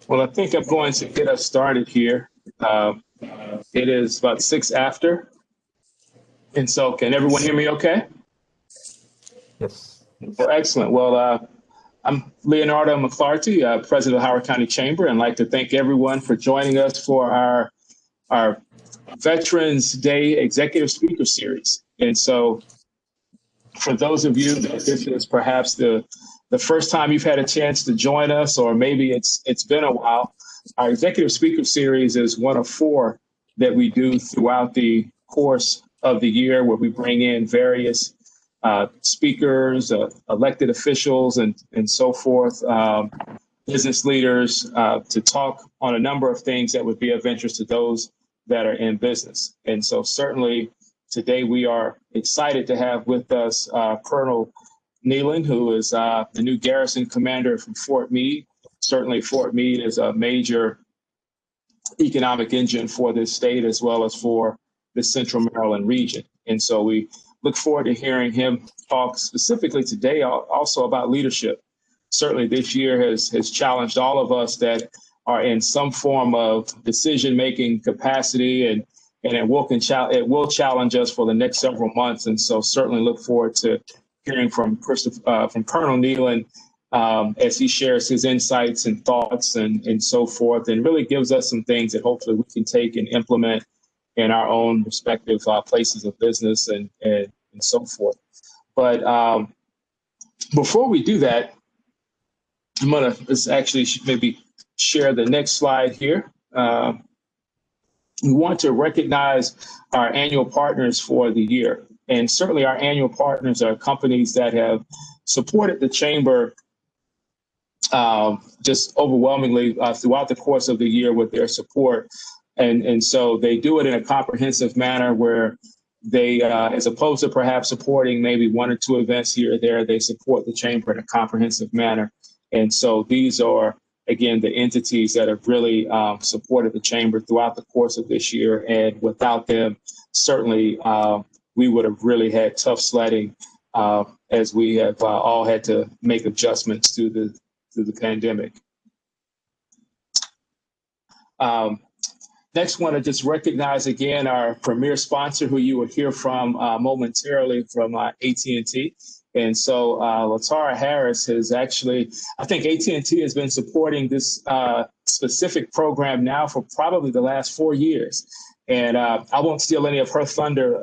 Well, I think I'm going to get us started here. Uh, it is about six after. And so, can everyone hear me okay? Yes. Well, excellent. Well, I'm Leonardo McClarty, President of Howard County Chamber, and I'd like to thank everyone for joining us for our Veterans Day Executive Speaker Series. And so, for those of you that this is perhaps the first time you've had a chance to join us, or maybe it's been a while, our Executive Speaker Series is one of four that we do throughout the course of the year, where we bring in various speakers, elected officials, and so forth, business leaders, to talk on a number of things that would be of interest to those that are in business. And so certainly today we are excited to have with us Colonel Nealon, who is the new garrison commander from Fort Meade. Certainly Fort Meade is a major economic engine for this state as well as for the Central Maryland region. And so we look forward to hearing him talk specifically today also about leadership. Certainly this year has challenged all of us that are in some form of decision-making capacity, and it will challenge us for the next several months. And so certainly look forward to hearing from Colonel Nealon as he shares his insights and thoughts and so forth, and really gives us some things that hopefully we can take and implement in our own respective places of business and so forth. But before we do that, I'm going to actually maybe share the next slide here. We want to recognize our annual partners for the year. And certainly our annual partners are companies that have supported the Chamber just overwhelmingly throughout the course of the year with their support. And so they do it in a comprehensive manner where they, as opposed to perhaps supporting maybe one or two events here or there, they support the Chamber in a comprehensive manner. And so these are, again, the entities that have really supported the Chamber throughout the course of this year. And without them, certainly we would have really had tough sledding as we have all had to make adjustments through the pandemic. Next, want to just recognize again our premier sponsor, who you will hear from momentarily, from AT&T. And so Latara Harris has actually, I think AT&T has been supporting this specific program now for probably the last 4 years. And I won't steal any of her thunder,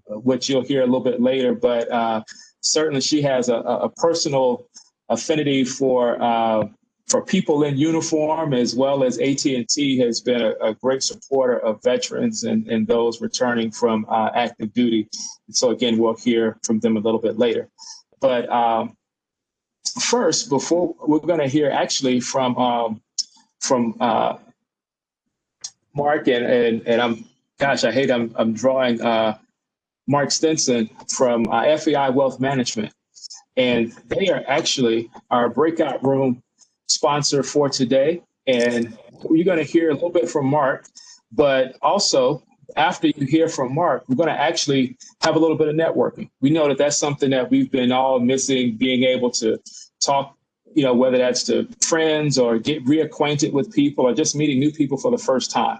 which you'll hear a little bit later, but certainly she has a personal affinity for people in uniform, as well as AT&T has been a great supporter of veterans and those returning from active duty. And so again, we'll hear from them a little bit later. But first, before we're going to hear actually from Mark and I'm drawing Mark Stinson from FEI Wealth Management, and they are actually our breakout room sponsor for today. And you're going to hear a little bit from Mark, but also after you hear from Mark, we're going to actually have a little bit of networking. We know that that's something that we've been all missing, being able to talk, whether that's to friends or get reacquainted with people or just meeting new people for the first time.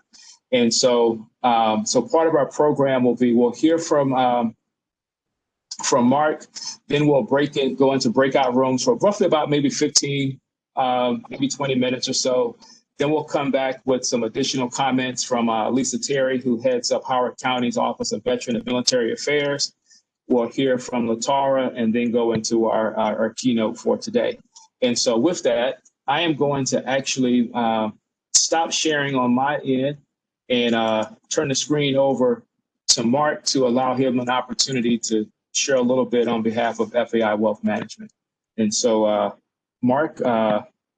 And so part of our program will be, we'll hear from Mark, then we'll go into breakout rooms for roughly about maybe 15, maybe 20 minutes or so. Then we'll come back with some additional comments from Lisa Terry, who heads up Howard County's Office of Veteran and Military Affairs. We'll hear from Latara and then go into our keynote for today. And so with that, I am going to actually stop sharing on my end and turn the screen over to Mark to allow him an opportunity to share a little bit on behalf of FEI Wealth Management. And so, Mark,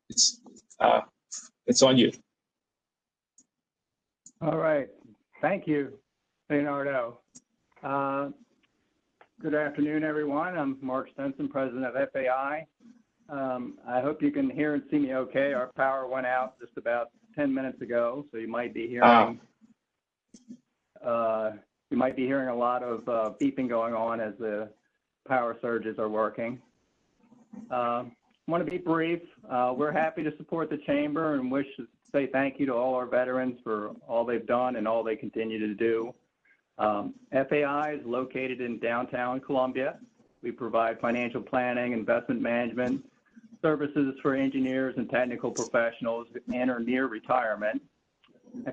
it's on you. All right. Thank you, Leonardo. Good afternoon, everyone. I'm Mark Stinson, president of FAI. I hope you can hear and see me okay. Our power went out just about 10 minutes ago, so you might be hearing a lot of beeping going on as the power surges are working. want to be brief. We're happy to support the Chamber and wish to say thank you to all our veterans for all they've done and all they continue to do. FAI is located in downtown Columbia. We provide financial planning, investment management, services for engineers and technical professionals in or near retirement.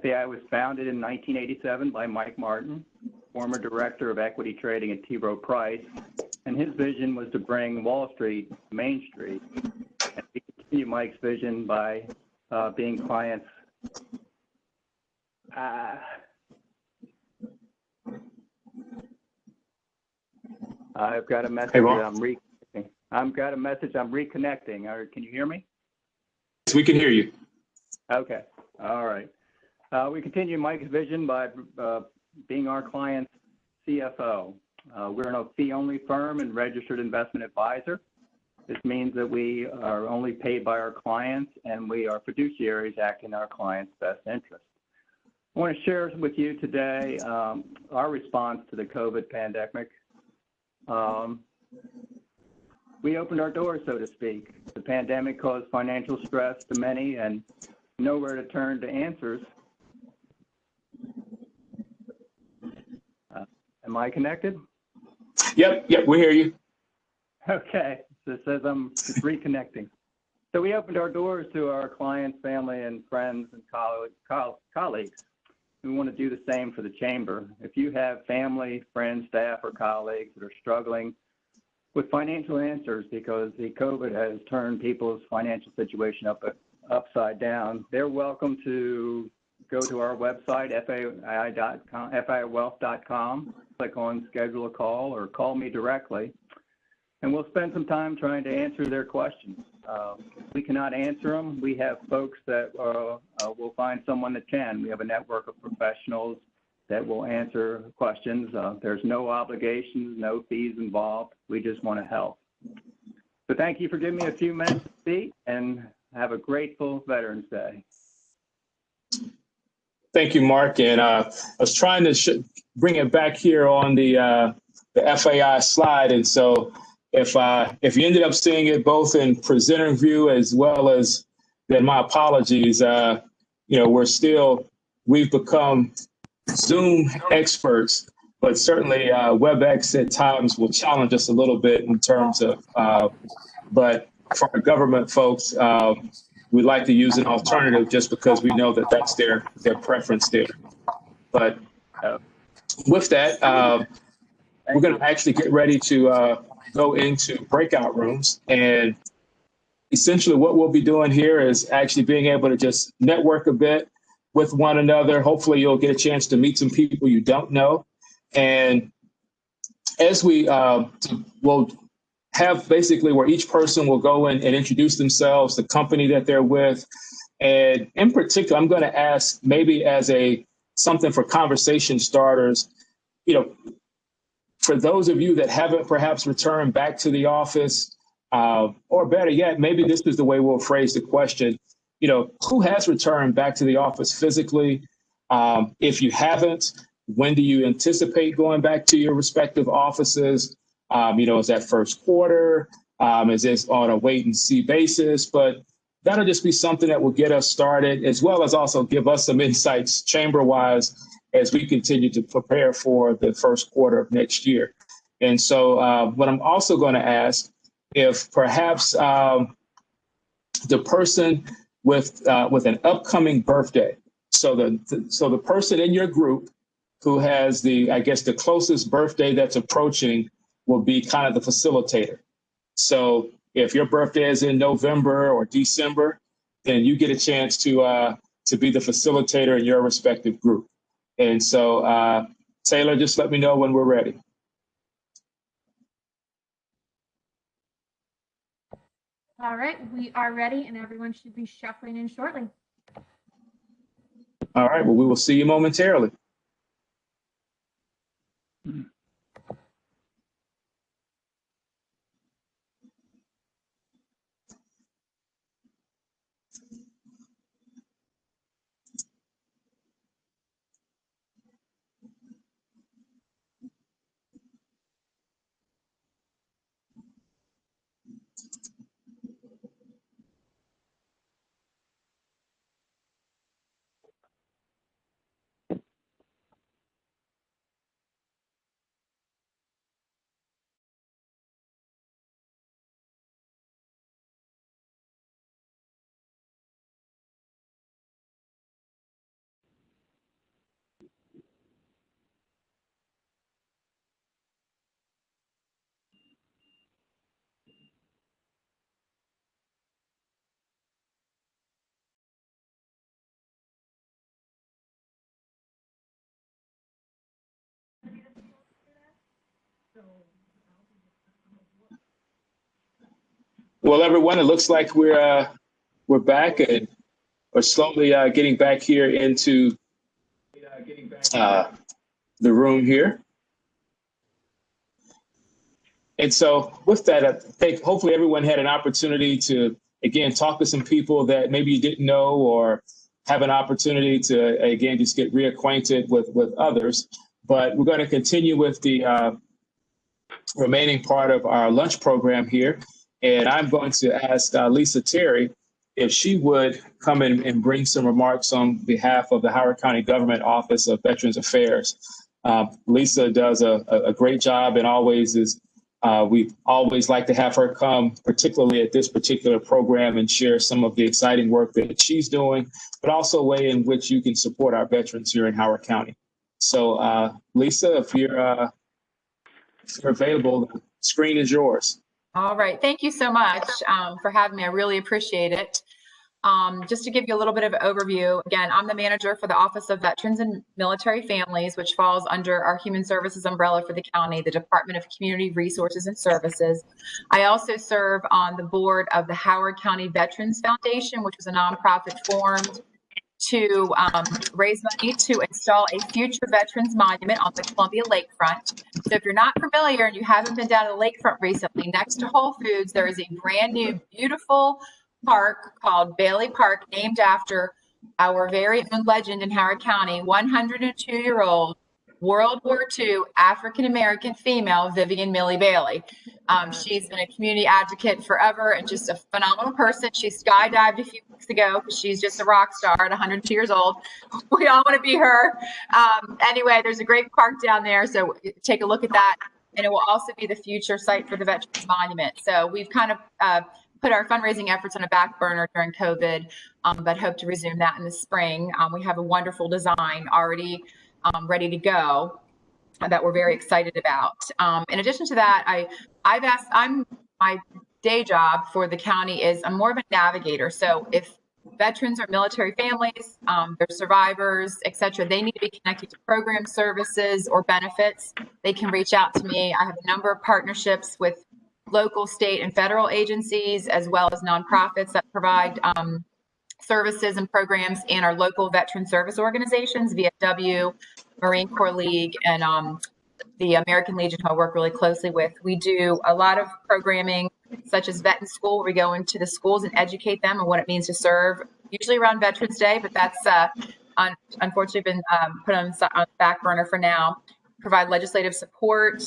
FAI was founded in 1987 by Mike Martin, former director of equity trading at T. Rowe Price, and his vision was to bring Wall Street to Main Street. And we continue Mike's vision by being clients. I've got a message. Hey, I've got a message. I'm reconnecting. Can you hear me? Yes, we can hear you. Okay. All right. We continue Mike's vision by being our client's CFO. We're a fee-only firm and registered investment advisor. This means that we are only paid by our clients, and we are fiduciaries acting in our clients' best interest. I want to share with you today our response to the COVID pandemic. We opened our doors, so to speak. The pandemic caused financial stress to many and nowhere to turn to answers. Am I connected? Yep, we hear you. Okay, so it says I'm reconnecting. So we opened our doors to our clients, family, and friends and colleagues. We want to do the same for the Chamber. If you have family, friends, staff, or colleagues that are struggling with financial answers because the COVID has turned people's financial situation upside down, they're welcome to go to our website, faiwealth.com, click on schedule a call or call me directly, and we'll spend some time trying to answer their questions. If we cannot answer them, we have folks that will find someone that can. We have a network of professionals that will answer questions. There's no obligations, no fees involved. We just want to help. So thank you for giving me a few minutes to speak, and have a grateful Veterans Day. Thank you, Mark. And I was trying to bring it back here on the FAI slide. And so if you ended up seeing it both in presenter view as well as, then my apologies. We've become Zoom experts, but certainly WebEx at times will challenge us a little bit in terms of, but for our government folks, we'd like to use an alternative just because we know that that's their preference there. But with that, we're going to actually get ready to go into breakout rooms. And essentially what we'll be doing here is actually being able to just network a bit with one another. Hopefully you'll get a chance to meet some people you don't know. And as we will have basically where each person will go in and introduce themselves, the company that they're with. And in particular, I'm going to ask maybe as something for conversation starters, for those of you that haven't perhaps returned back to the office, or better yet, maybe this is the way we'll phrase the question, who has returned back to the office physically? If you haven't, when do you anticipate going back to your respective offices? Is that first quarter? Is this on a wait and see basis? But that'll just be something that will get us started, as well as also give us some insights chamber-wise as we continue to prepare for the first quarter of next year. And so what I'm also going to ask, if perhaps the person with an upcoming birthday, so the person in your group who has the closest birthday that's approaching will be kind of the facilitator. So if your birthday is in November or December, then you get a chance to be the facilitator in your respective group. And so, Taylor, just let me know when we're ready. All right, we are ready, and everyone should be shuffling in shortly. All right, well, we will see you momentarily. Well, everyone, it looks like we're back and we're slowly getting back here into the room here. And so with that, I think hopefully everyone had an opportunity to, again, talk to some people that maybe you didn't know, or have an opportunity to, again, just get reacquainted with others. But we're going to continue with the remaining part of our lunch program here. And I'm going to ask Lisa Terry if she would come in and bring some remarks on behalf of the Howard County Government Office of Veterans Affairs. Lisa does a great job, and always is, we always like to have her come, particularly at this particular program, and share some of the exciting work that she's doing, but also a way in which you can support our veterans here in Howard County. So Lisa, if you're available, the screen is yours. All right. Thank you so much for having me. I really appreciate it. Just to give you a little bit of an overview, again, I'm the manager for the Office of Veterans and Military Families, which falls under our Human Services umbrella for the county, the Department of Community Resources and Services. I also serve on the board of the Howard County Veterans Foundation, which was a nonprofit formed to raise money to install a future veterans monument on the Columbia Lakefront. So if you're not familiar and you haven't been down to the lakefront recently, next to Whole Foods, there is a brand new, beautiful park called Bailey Park, named after our very own legend in Howard County, 102-year-old World War II African-American female, Vivian Millie Bailey. She's been a community advocate forever and just a phenomenal person. She skydived a few weeks ago because she's just a rock star at 102 years old. We all want to be her. Anyway, there's a great park down there, so take a look at that. And it will also be the future site for the Veterans Monument. So we've kind of put our fundraising efforts on a back burner during COVID, but hope to resume that in the spring. We have a wonderful design already ready to go that we're very excited about. In addition to that, my day job for the county is I'm more of a navigator. So if veterans or military families, they're survivors, et cetera, they need to be connected to program services or benefits, they can reach out to me. I have a number of partnerships with local, state, and federal agencies, as well as nonprofits that provide services and programs in our local veteran service organizations, VFW, Marine Corps League, and the American Legion, who I work really closely with. We do a lot of programming, such as Vet in School, where we go into the schools and educate them on what it means to serve, usually around Veterans Day, but that's unfortunately been put on the back burner for now. Provide legislative support.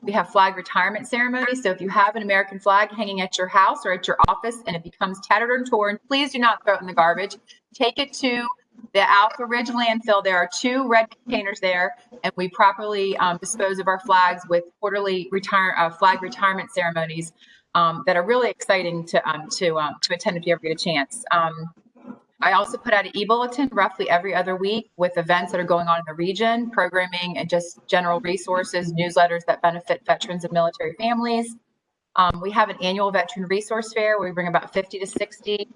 We have flag retirement ceremonies. So if you have an American flag hanging at your house or at your office and it becomes tattered or torn, please do not throw it in the garbage. Take it to the Alpha Ridge landfill. There are 2 red containers there, and we properly dispose of our flags with quarterly flag retirement ceremonies that are really exciting to attend if you ever get a chance. I also put out an e-bulletin roughly every other week with events that are going on in the region, programming, and just general resources, newsletters that benefit veterans and military families. We have an annual veteran resource fair where we bring about 50 to 60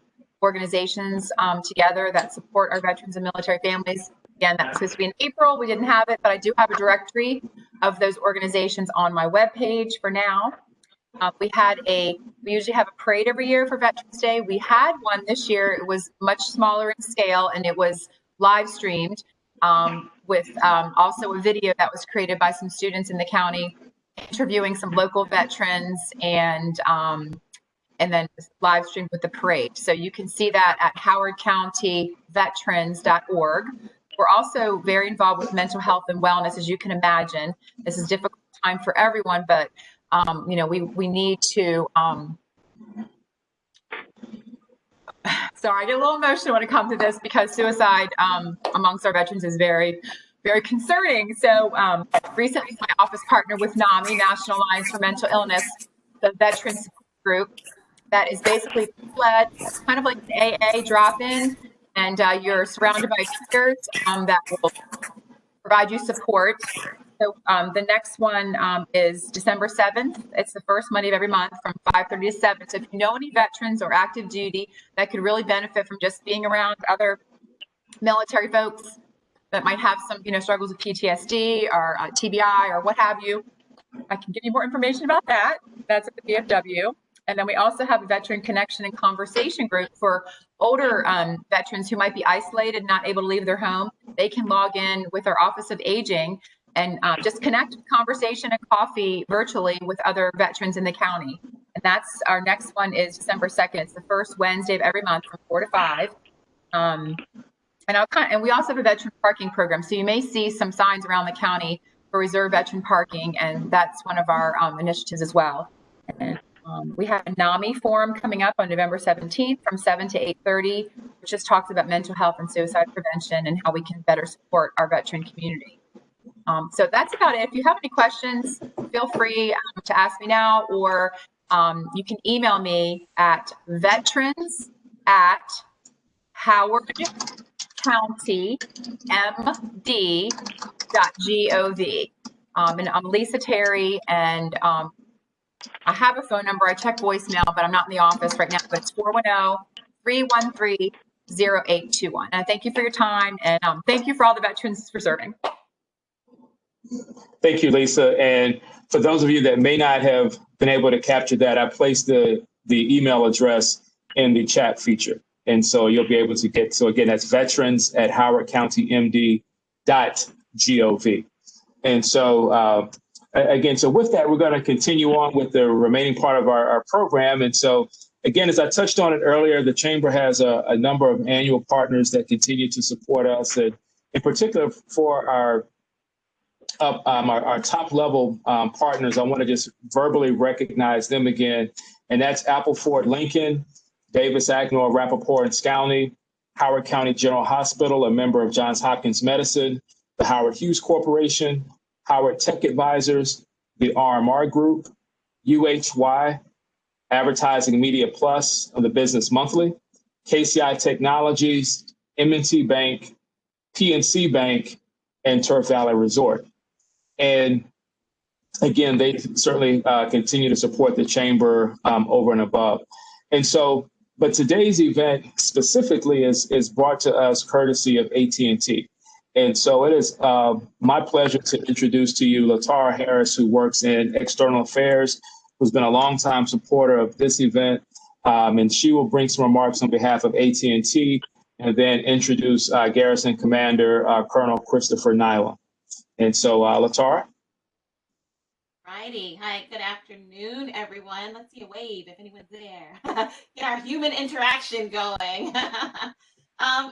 organizations together that support our veterans and military families. Again, that's supposed to be in April. We didn't have it, but I do have a directory of those organizations on my webpage for now. We usually have a parade every year for Veterans Day. We had one this year. It was much smaller in scale, and it was live streamed with also a video that was created by some students in the county, interviewing some local veterans, and then live streamed with the parade. So you can see that at howardcountyveterans.org. We're also very involved with mental health and wellness, as you can imagine. This is a difficult time for everyone, but we need to, sorry, I get a little emotional when it comes to this because suicide amongst our veterans is very, very concerning. So recently my office partnered with NAMI, National Alliance for Mental Illness, the veteran support group that is basically led, kind of like an AA drop-in, and you're surrounded by peers that will provide you support. So the next one is December 7th. It's the first Monday of every month from 5:30 to 7. So if you know any veterans or active duty that could really benefit from just being around other military folks that might have some, struggles with PTSD or TBI or what have you, I can give you more information about that. That's at the VFW. And then we also have a veteran connection and conversation group for older veterans who might be isolated, not able to leave their home. They can log in with our Office of Aging and just connect, conversation and coffee virtually with other veterans in the county. And that's our next one is December 2nd. It's the first Wednesday of every month from 4 to 5. And we also have a veteran parking program. So you may see some signs around the county for reserve veteran parking, and that's one of our initiatives as well. And we have a NAMI forum coming up on November 17th from 7 to 8:30, which just talks about mental health and suicide prevention and how we can better support our veteran community. So that's about it. If you have any questions, feel free to ask me now, or you can email me at veterans@howardcountymd.gov. And I'm Lisa Terry, and I have a phone number. I check voicemail, but I'm not in the office right now, but it's 410-313-0821. And I thank you for your time, and thank you for all the veterans for serving. Thank you, Lisa. And for those of you that may not have been able to capture that, I placed the email address in the chat feature. And so you'll be able to get, so again, that's veterans@howardcountymd.gov. And so, again, so with that, we're going to continue on with the remaining part of our program. And so, again, as I touched on it earlier, the Chamber has a number of annual partners that continue to support us. And in particular, for our top level partners, I want to just verbally recognize them again. And that's Apple Ford Lincoln, Davis Agnor Rappaport and Scowney, Howard County General Hospital, a member of Johns Hopkins Medicine, the Howard Hughes Corporation, Howard Tech Advisors, the RMR Group, UHY, Advertising Media Plus of the Business Monthly, KCI Technologies, M&T Bank, PNC Bank, and Turf Valley Resort. And again, they certainly continue to support the Chamber over and above. And so, but today's event specifically is brought to us courtesy of AT&T. And so it is my pleasure to introduce to you Latara Harris, who works in external affairs, who's been a longtime supporter of this event. And she will bring some remarks on behalf of AT&T and then introduce Garrison Commander Colonel Christopher Nyla. And so, Latara. Righty. Hi, good afternoon, everyone. Let's see a wave if anyone's there. Get our human interaction going.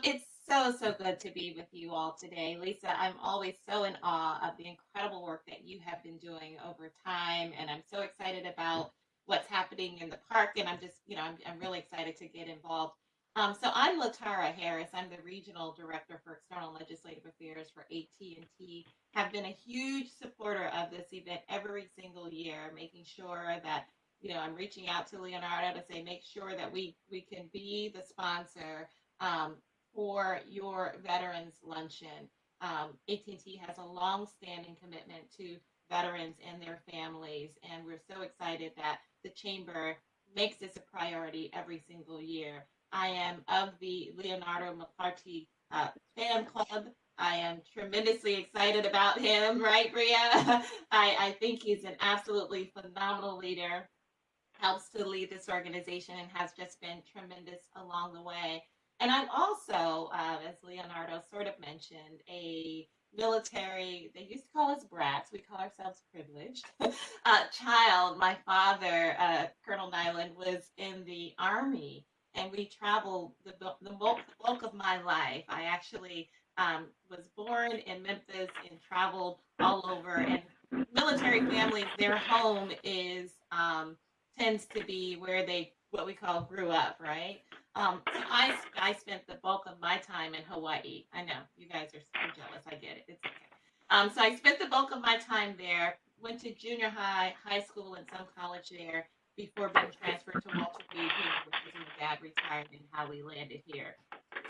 It's so good to be with you all today. Lisa, I'm always so in awe of the incredible work that you have been doing over time, and I'm so excited about what's happening in the park, and I'm just, I'm really excited to get involved. So I'm Latara Harris. I'm the Regional Director for External Legislative Affairs for AT&T. Have been a huge supporter of this event every single year, making sure that, I'm reaching out to Leonardo to say, make sure that we can be the sponsor for your Veterans Luncheon. AT&T has a long-standing commitment to veterans and their families, and we're so excited that the Chamber makes this a priority every single year. I am of the Leonardo McCarty fan club. I am tremendously excited about him, right, Bria? I think he's an absolutely phenomenal leader, helps to lead this organization, and has just been tremendous along the way. And I'm also, as Leonardo sort of mentioned, a military, they used to call us brats, we call ourselves privileged, child. My father, Colonel Nyland, was in the Army, and we traveled the bulk of my life. I actually was born in Memphis and traveled all over. And military families, their home is tends to be where they, what we call, grew up, right? So I spent the bulk of my time in Hawaii. I know you guys are so jealous. I get it. It's okay. So I spent the bulk of my time there. Went to junior high, high school, and some college there before being transferred to Walter Reed here, which is when Dad retired and how we landed here.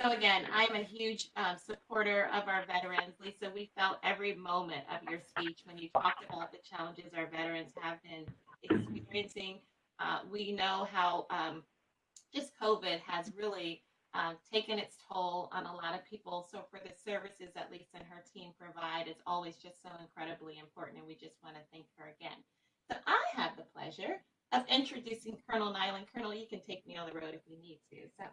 So again, I'm a huge supporter of our veterans. Lisa, we felt every moment of your speech when you talked about the challenges our veterans have been experiencing. We know how just COVID has really taken its toll on a lot of people. So for the services that Lisa and her team provide, it's always just so incredibly important, and we just want to thank her again. So I have the pleasure of introducing Colonel Nyland. Colonel, you can take me on the road if you need to. So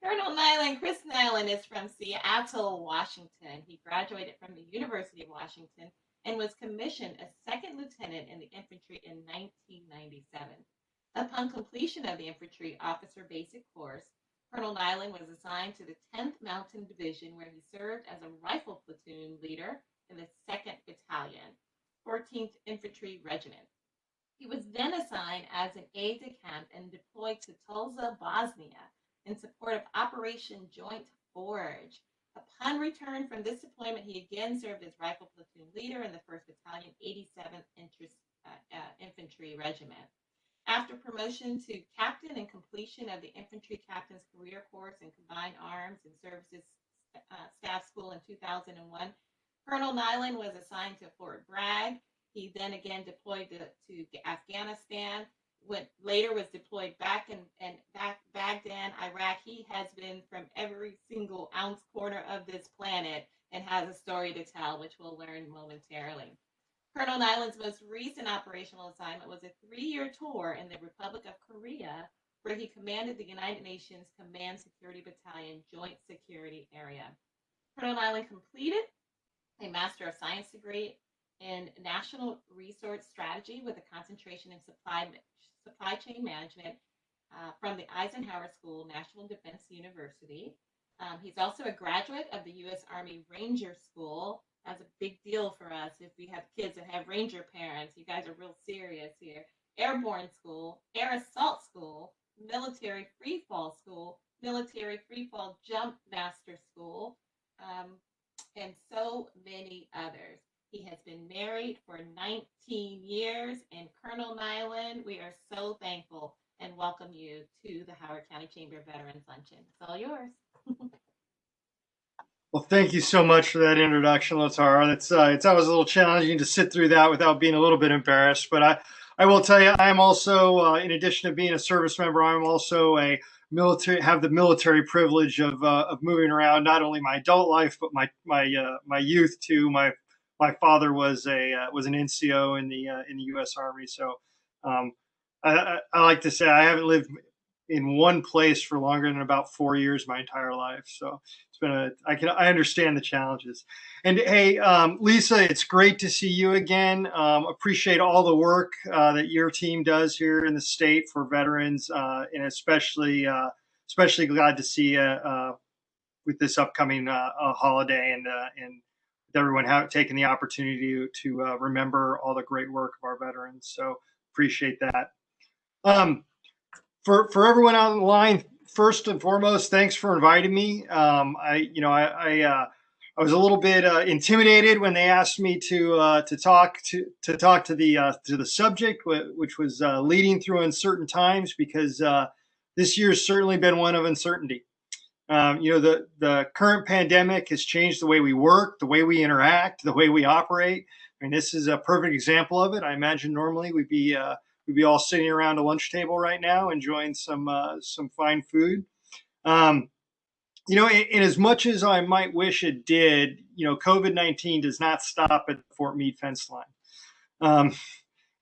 Colonel Nyland, Chris Nyland, is from Seattle, Washington. He graduated from the University of Washington and was commissioned a second lieutenant in the infantry in 1997. Upon completion of the infantry officer basic course, Colonel Nyland was assigned to the 10th Mountain Division, where he served as a rifle platoon leader in the 2nd Battalion, 14th Infantry Regiment. He was then assigned as an aide-de-camp and deployed to Tulsa, Bosnia, in support of Operation Joint Forge. Upon return from this deployment, he again served as rifle platoon leader in the 1st Battalion, 87th Infantry Regiment. After promotion to captain and completion of the Infantry Captain's Career Course in Combined Arms and Services Staff School in 2001, Colonel Nyland was assigned to Fort Bragg. He then again deployed to Afghanistan. Later was deployed back in Baghdad, Iraq. He has been from every single corner of this planet and has a story to tell, which we'll learn momentarily. Colonel Nyland's most recent operational assignment was a 3-year tour in the Republic of Korea, where he commanded the United Nations Command Security Battalion Joint Security Area. Colonel Nyland completed a Master of Science degree in National Resource Strategy with a concentration in supply chain management from the Eisenhower School, National Defense University. He's also a graduate of the U.S. Army Ranger School. That's a big deal for us if we have kids that have Ranger parents. You guys are real serious here. Airborne School, Air Assault School, Military Free Fall School, Military Free Fall Jump Master School, and so many others. He has been married for 19 years, and Colonel Nyland, we are so thankful and welcome you to the Howard County Chamber of Veterans Luncheon. It's all yours. Well, thank you so much for that introduction, Latara. It's always a little challenging to sit through that without being a little bit embarrassed. But I will tell you, I'm also, in addition to being a service member, I'm also have the military privilege of moving around, not only my adult life, but my youth too. My father was an NCO in the U.S. Army. So I like to say I haven't lived in one place for longer than about 4 years my entire life. So it's been I understand the challenges. And hey, Lisa, it's great to see you again. Appreciate all the work that your team does here in the state for veterans, and especially glad to see you with this upcoming holiday and everyone taking the opportunity to remember all the great work of our veterans. So appreciate that. For everyone on the line, first and foremost, thanks for inviting me. I was a little bit intimidated when they asked me to talk to the subject, which was leading through uncertain times, because this year's certainly been one of uncertainty. The current pandemic has changed the way we work, the way we interact, the way we operate. I mean, this is a perfect example of it. I imagine normally we'd be all sitting around a lunch table right now, enjoying some fine food. And as much as I might wish it did, COVID-19 does not stop at the Fort Meade fence line. And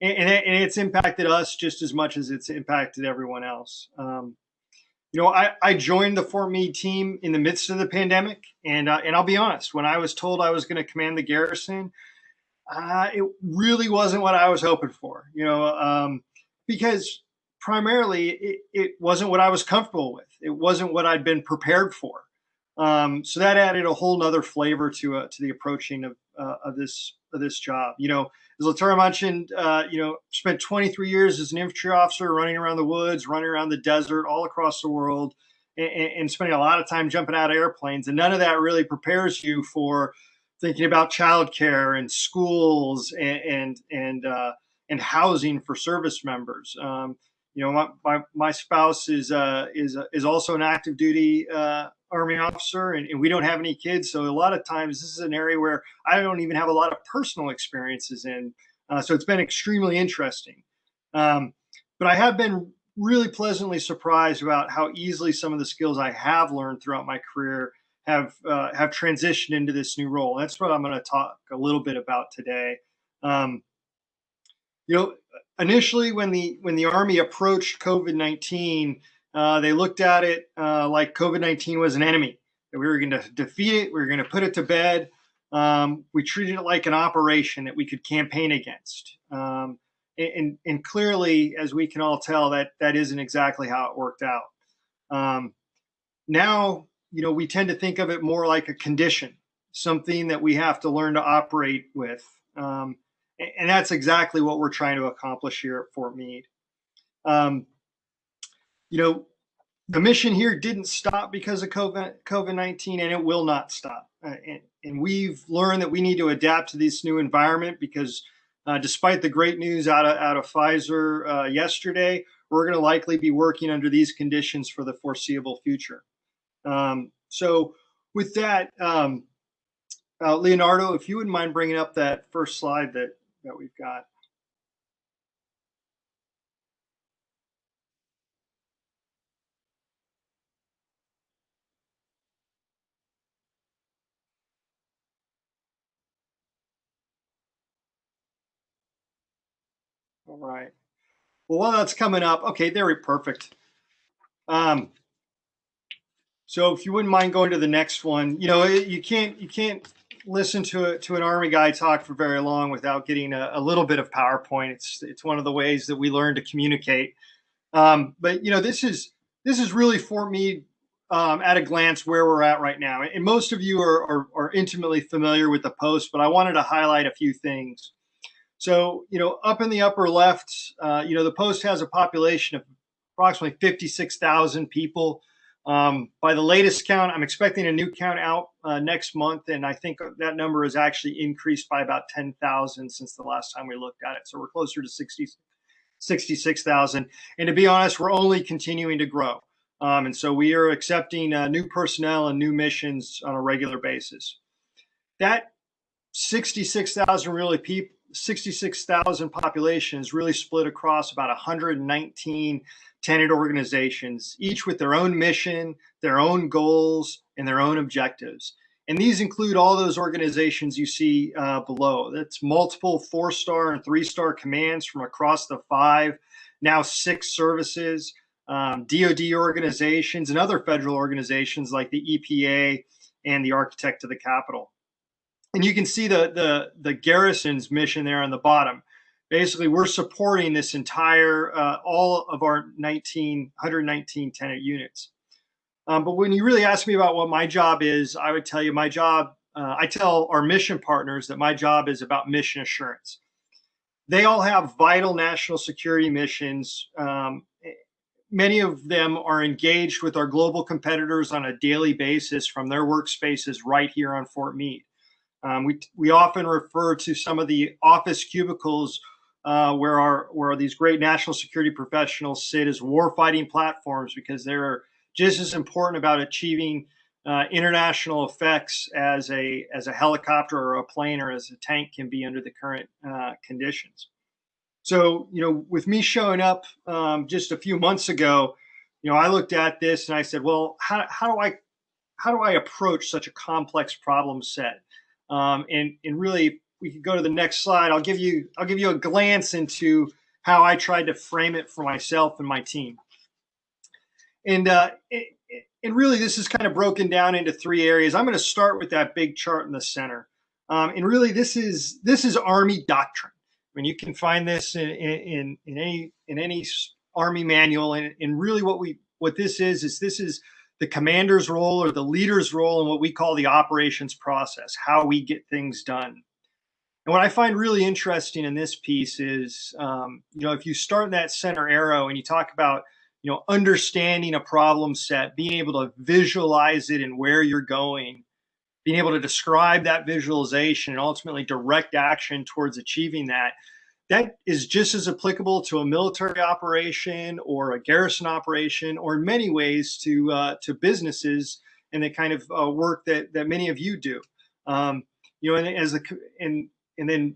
it's impacted us just as much as it's impacted everyone else. I joined the Fort Meade team in the midst of the pandemic, and I'll be honest, when I was told I was going to command the garrison, it really wasn't what I was hoping for, because primarily it wasn't what I was comfortable with. It wasn't what I'd been prepared for. So that added a whole nother flavor to the approaching of this job. As Latara mentioned, spent 23 years as an infantry officer, running around the woods, running around the desert, all across the world, and spending a lot of time jumping out of airplanes. And none of that really prepares you for thinking about childcare and schools and housing for service members. My spouse is also an active duty Army officer, and we don't have any kids. So a lot of times this is an area where I don't even have a lot of personal experiences in. So it's been extremely interesting. But I have been really pleasantly surprised about how easily some of the skills I have learned throughout my career have transitioned into this new role. That's what I'm going to talk a little bit about today. You know, initially when the Army approached COVID-19, they looked at it like COVID-19 was an enemy, that we were going to defeat it, we were going to put it to bed. We treated it like an operation that we could campaign against. And clearly, as we can all tell, that isn't exactly how it worked out. Now, you know, we tend to think of it more like a condition, something that we have to learn to operate with. And that's exactly what we're trying to accomplish here at Fort Meade. You know, the mission here didn't stop because of COVID-19, and it will not stop. And we've learned that we need to adapt to this new environment because despite the great news out of Pfizer yesterday, we're going to likely be working under these conditions for the foreseeable future. So with that, Leonardo, if you wouldn't mind bringing up that first slide that we've got. All right. Well, while that's coming up, okay, there we perfect. So if you wouldn't mind going to the next one, you know, you can't listen to an Army guy talk for very long without getting a little bit of PowerPoint. It's one of the ways that we learn to communicate. But you know, this is really Fort Meade at a glance where we're at right now. And most of you are intimately familiar with the post, but I wanted to highlight a few things. So, you know, up in the upper left, you know, the post has a population of approximately 56,000 people. By the latest count, I'm expecting a new count out next month, and I think that number has actually increased by about 10,000 since the last time we looked at it. So we're closer to 66,000. And to be honest, we're only continuing to grow. And so we are accepting new personnel and new missions on a regular basis. That 66,000 population is really split across about 119 tenant organizations, each with their own mission, their own goals, and their own objectives. And these include all those organizations you see below. That's multiple 4-star and 3-star commands from across the 5, now 6 services, DoD organizations, and other federal organizations like the EPA and the Architect of the Capitol. And you can see the garrison's mission there on the bottom. Basically, we're supporting this entire, all of our 119 tenant units. But when you really ask me about what my job is, I would tell you my job, I tell our mission partners that my job is about mission assurance. They all have vital national security missions. Many of them are engaged with our global competitors on a daily basis from their workspaces right here on Fort Meade. We often refer to some of the office cubicles where these great national security professionals sit as warfighting platforms because they're just as important about achieving international effects as a helicopter or a plane or as a tank can be under the current conditions. So, you know, with me showing up just a few months ago, you know, I looked at this and I said, well, how do I approach such a complex problem set? And really, we could go to the next slide. I'll give you a glance into how I tried to frame it for myself and my team. And really, this is kind of broken down into 3 areas. I'm going to start with that big chart in the center. And really, this is Army doctrine. I mean, you can find this in any Army manual. And really, what this is the commander's role or the leader's role in what we call the operations process, how we get things done. And what I find really interesting in this piece is, you know, if you start in that center arrow and you talk about, you know, understanding a problem set, being able to visualize it and where you're going, being able to describe that visualization and ultimately direct action towards achieving that, that is just as applicable to a military operation or a garrison operation, or in many ways to businesses and the kind of work that many of you do. You know, and then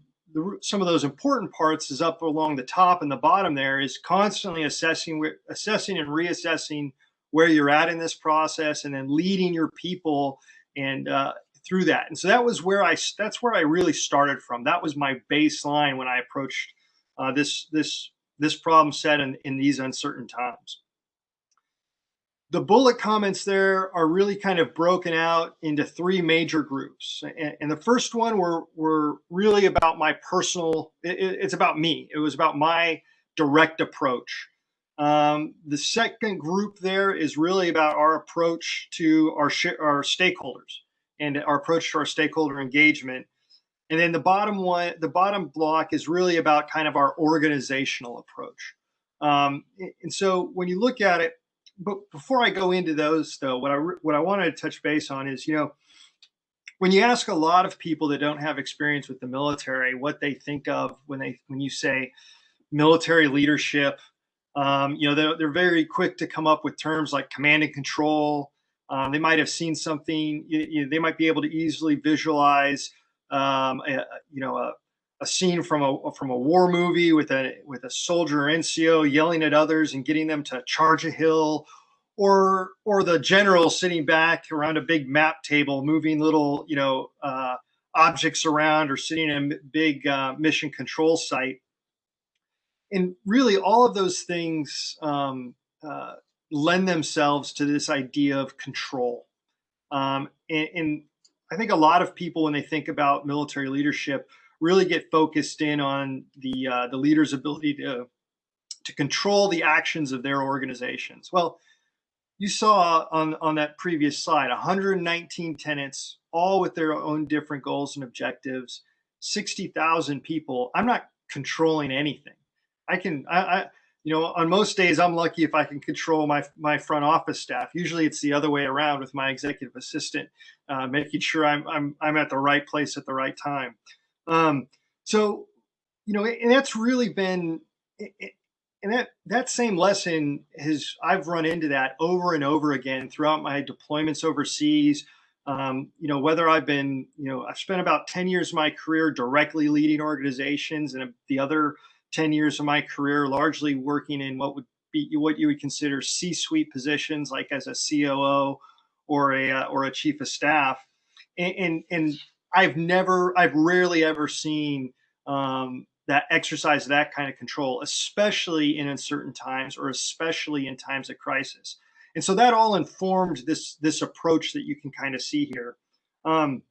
some of those important parts is up along the top and the bottom there is constantly assessing and reassessing where you're at in this process, and then leading your people and through that. And so that's where I really started from. That was my baseline when I approached this problem set in these uncertain times. The bullet comments there are really kind of broken out into three major groups. And the first one were really about my personal, it's about me. It was about my direct approach. The second group there is really about our approach to our stakeholders and our approach to our stakeholder engagement. And then the bottom block is really about kind of our organizational approach. And so when you look at it, but before I go into those, though, what I wanted to touch base on is, when you ask a lot of people that don't have experience with the military, what they think of when you say military leadership, they're very quick to come up with terms like command and control. They might have seen something. They might be able to easily visualize, a scene from a war movie with a soldier or NCO yelling at others and getting them to charge a hill, or the general sitting back around a big map table moving little objects around, or sitting in a big mission control site. And really, all of those things lend themselves to this idea of control. And I think a lot of people, when they think about military leadership, really get focused in on the leader's ability to control the actions of their organizations. Well, you saw on that previous slide, 119 tenants, all with their own different goals and objectives, 60,000 people. I'm not controlling anything. On most days, I'm lucky if I can control my front office staff. Usually it's the other way around with my executive assistant, making sure I'm at the right place at the right time. And that's really been, and that same lesson I've run into that over and over again throughout my deployments overseas. Whether I've spent about 10 years of my career directly leading organizations, and the other 10 years of my career largely working in what you would consider C-suite positions, like as a COO or a chief of staff. And I've rarely ever seen that exercise that kind of control, especially in uncertain times, or especially in times of crisis. And so that all informed this approach that you can kind of see here. From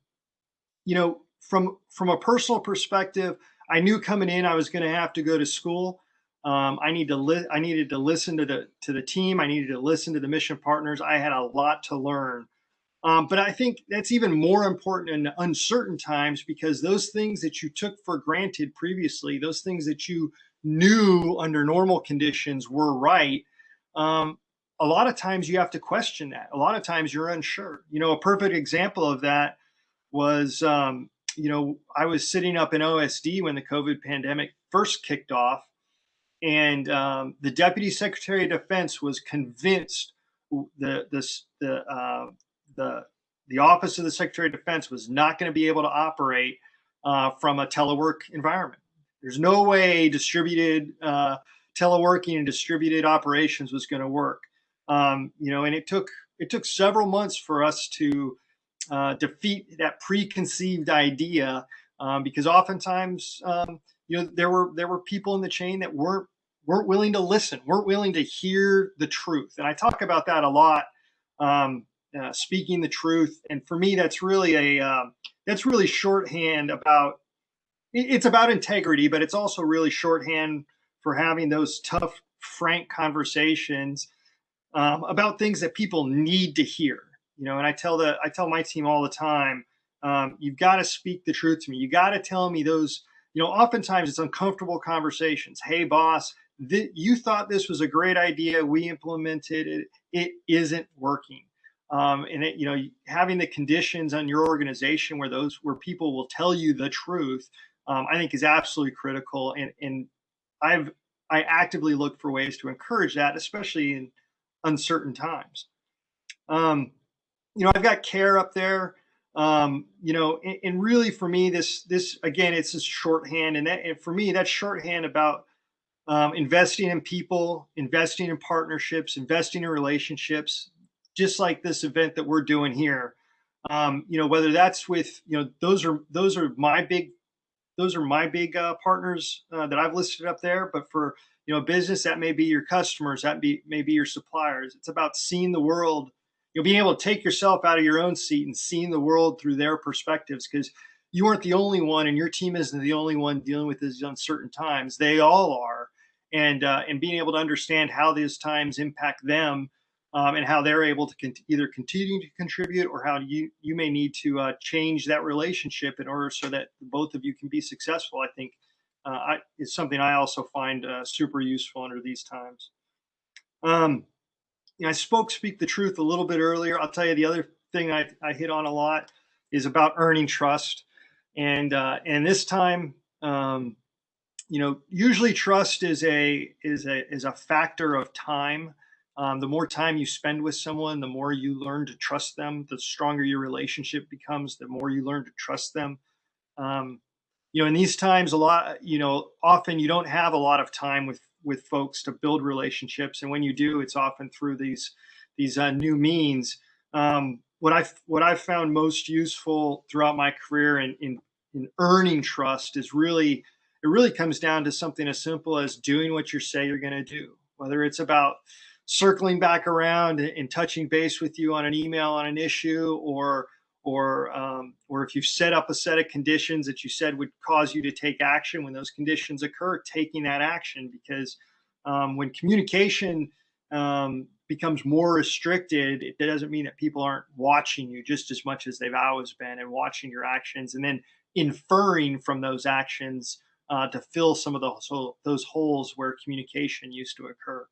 a personal perspective, I knew coming in I was going to have to go to school. I needed to listen to the team. I needed to listen to the mission partners. I had a lot to learn. But I think that's even more important in uncertain times, because those things that you took for granted previously, those things that you knew under normal conditions were right, a lot of times you have to question that. A lot of times you're unsure. A perfect example of that was, I was sitting up in OSD when the COVID pandemic first kicked off, and the Deputy Secretary of Defense was convinced the Office of the Secretary of Defense was not going to be able to operate from a telework environment. There's no way distributed teleworking and distributed operations was going to work. And it took several months for us to defeat that preconceived idea, because oftentimes there were people in the chain that weren't willing to listen, weren't willing to hear the truth. And I talk about that a lot. Speaking the truth, and for me, that's really shorthand about. It's about integrity, but it's also really shorthand for having those tough, frank conversations about things that people need to hear. And I tell my team all the time, you've got to speak the truth to me. You got to tell me those. Oftentimes it's uncomfortable conversations. Hey, boss, you thought this was a great idea. We implemented it. It isn't working. Having the conditions on your organization where people will tell you the truth, I think is absolutely critical. And I actively look for ways to encourage that, especially in uncertain times. I've got CARE up there. You know, and really for me, this again, it's just shorthand, and for me, that's shorthand about investing in people, investing in partnerships, investing in relationships, just like this event that we're doing here. You know, whether that's with, you know, those are my big partners that I've listed up there. But for, you know, business, that may be your customers, may be your suppliers. It's about seeing the world, you know, being able to take yourself out of your own seat and seeing the world through their perspectives, because you aren't the only one, and your team isn't the only one dealing with these uncertain times. They all are, and being able to understand how these times impact them. And how they're able to either continue to contribute, or how you may need to change that relationship in order so that both of you can be successful, I think is something I also find super useful under these times. You know, I speak the truth a little bit earlier. I'll tell you the other thing I hit on a lot is about earning trust, and this time, you know, usually trust is a factor of time. The more time you spend with someone, the more you learn to trust them. The stronger your relationship becomes, the more you learn to trust them. You know, in these times, often you don't have a lot of time with folks to build relationships, and when you do, it's often through these new means. What I've found most useful throughout my career in earning trust is it really comes down to something as simple as doing what you say you're going to do, whether it's about circling back around and touching base with you on an email on an issue, or if you set up a set of conditions that you said would cause you to take action. When those conditions occur, taking that action, because when communication becomes more restricted, it doesn't mean that people aren't watching you just as much as they've always been, and watching your actions, and then inferring from those actions to fill some of those holes where communication used to occur.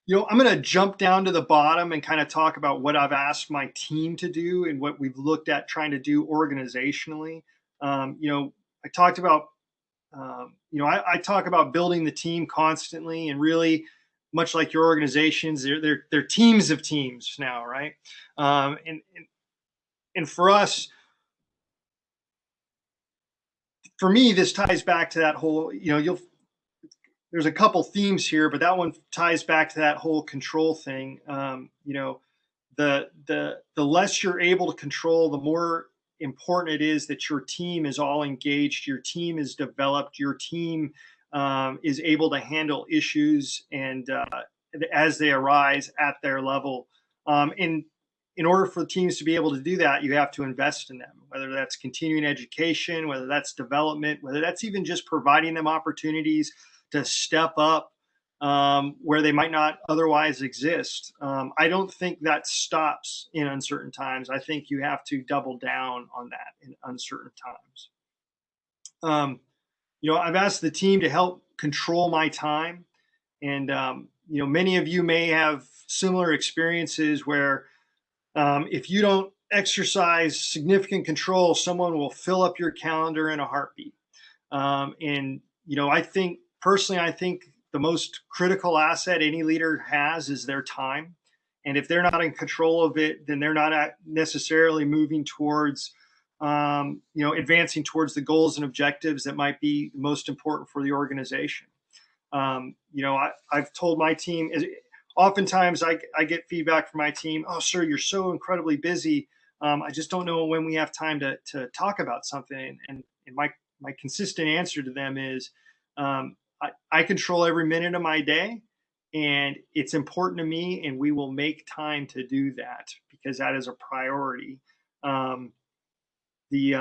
You know, I'm going to jump down to the bottom and kind of talk about what I've asked my team to do and what we've looked at trying to do organizationally. You know, I talked about, you know, I talk about building the team constantly, and really, much like your organizations, they're teams of teams now, right? And for us, for me, this ties back to that whole, you know, there's a couple themes here, but that one ties back to that whole control thing. You know, the less you're able to control, the more important it is that your team is all engaged, your team is developed, your team is able to handle issues and as they arise at their level. In order for teams to be able to do that, you have to invest in them, whether that's continuing education, whether that's development, whether that's even just providing them opportunities to step up where they might not otherwise exist. I don't think that stops in uncertain times. I think you have to double down on that in uncertain times. You know, I've asked the team to help control my time. And, you know, many of you may have similar experiences where if you don't exercise significant control, someone will fill up your calendar in a heartbeat. And, you know, I think the most critical asset any leader has is their time. And if they're not in control of it, then they're not necessarily moving towards, you know, advancing towards the goals and objectives that might be most important for the organization. You know, I've told my team, oftentimes I get feedback from my team, "Oh, sir, you're so incredibly busy. I just don't know when we have time to talk about something." And my consistent answer to them is, I control every minute of my day, and it's important to me, and we will make time to do that because that is a priority. And the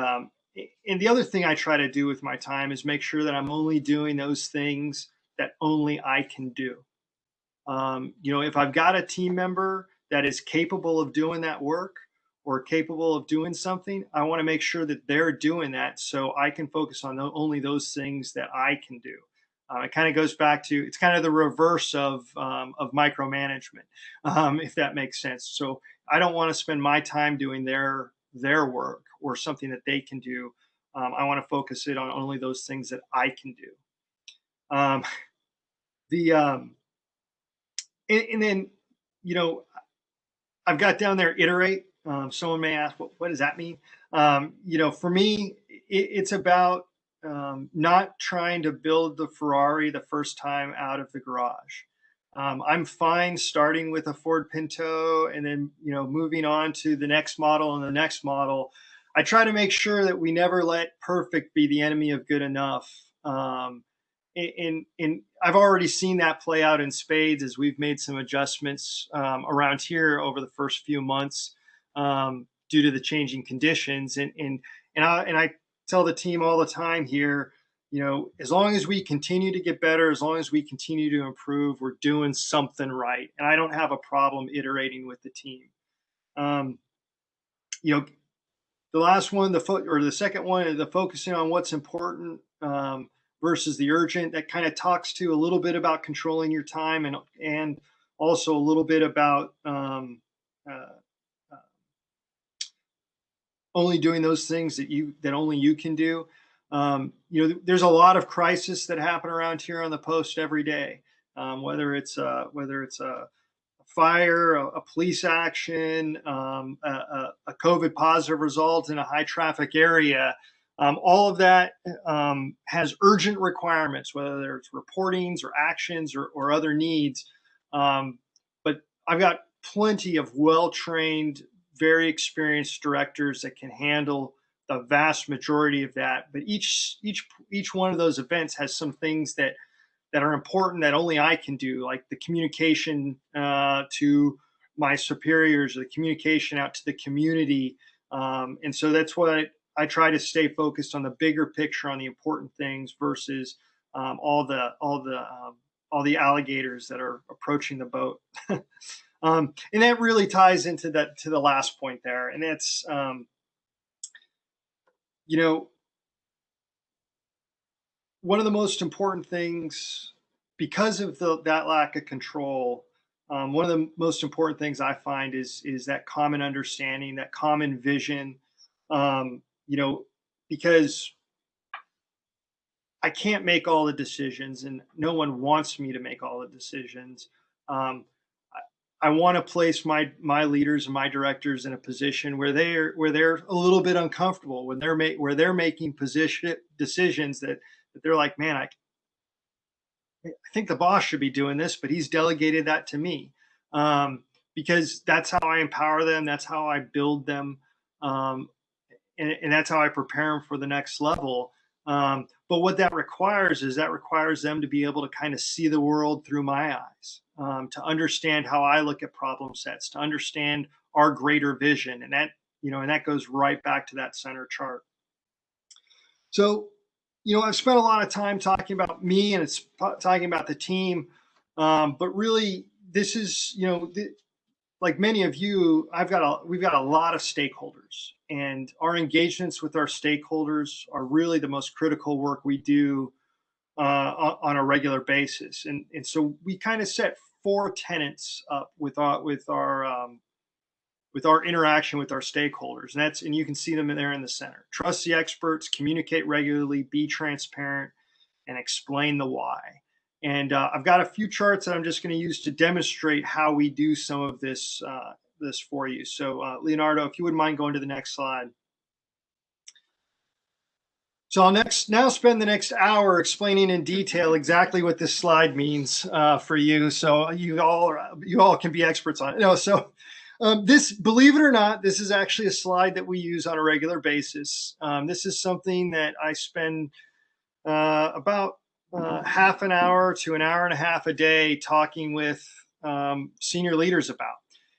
other thing I try to do with my time is make sure that I'm only doing those things that only I can do. You know, if I've got a team member that is capable of doing that work or capable of doing something, I want to make sure that they're doing that so I can focus on only those things that I can do. It kind of goes back to, it's kind of the reverse of micromanagement, if that makes sense. So I don't want to spend my time doing their work or something that they can do. I want to focus it on only those things that I can do. And then, you know, I've got down there iterate. Someone may ask, what does that mean? For me, it's about not trying to build the Ferrari the first time out of the garage. I'm fine starting with a Ford Pinto and then, moving on to the next model and the next model. I try to make sure that we never let perfect be the enemy of good enough. And I've already seen that play out in spades as we've made some adjustments around here over the first few months due to the changing conditions. And I tell the team all the time here, as long as we continue to get better, as long as we continue to improve, we're doing something right. And I don't have a problem iterating with the team. The last one, the second one, the focusing on what's important versus the urgent, that kind of talks to a little bit about controlling your time and also a little bit about only doing those things that only you can do. There's a lot of crisis that happen around here on the post every day, whether it's a fire, a police action, a COVID positive result in a high traffic area. All of that has urgent requirements, whether it's reportings or actions or other needs. But I've got plenty of well-trained, very experienced directors that can handle the vast majority of that. But each one of those events has some things that are important that only I can do, like the communication to my superiors, or the communication out to the community. And so that's what I try to stay focused on, the bigger picture, on the important things versus all the alligators that are approaching the boat. And that really ties into to the last point there. And that's, one of the most important things, because of that lack of control, one of the most important things I find is that common understanding, that common vision, because I can't make all the decisions and no one wants me to make all the decisions. I want to place my leaders and my directors in a position where they're a little bit uncomfortable when they're making decisions that they're like, man, I think the boss should be doing this, but he's delegated that to me, because that's how I empower them. That's how I build them. And that's how I prepare them for the next level. But what that requires them to be able to kind of see the world through my eyes, to understand how I look at problem sets, to understand our greater vision. And that goes right back to that center chart. So, I've spent a lot of time talking about me and it's talking about the team. But really, this is, like many of you, we've got a lot of stakeholders, and our engagements with our stakeholders are really the most critical work we do on a regular basis. And so we kind of set 4 tenets up with our interaction with our stakeholders. And you can see them there in the center. Trust the experts, communicate regularly, be transparent, and explain the why. And I've got a few charts that I'm just going to use to demonstrate how we do some of this for you. So Leonardo, if you wouldn't mind going to the next slide. So I'll now spend the next hour explaining in detail exactly what this slide means for you, so you all can be experts on it. This, believe it or not, this is actually a slide that we use on a regular basis. This is something that I spend about half an hour to an hour and a half a day talking with senior leaders about.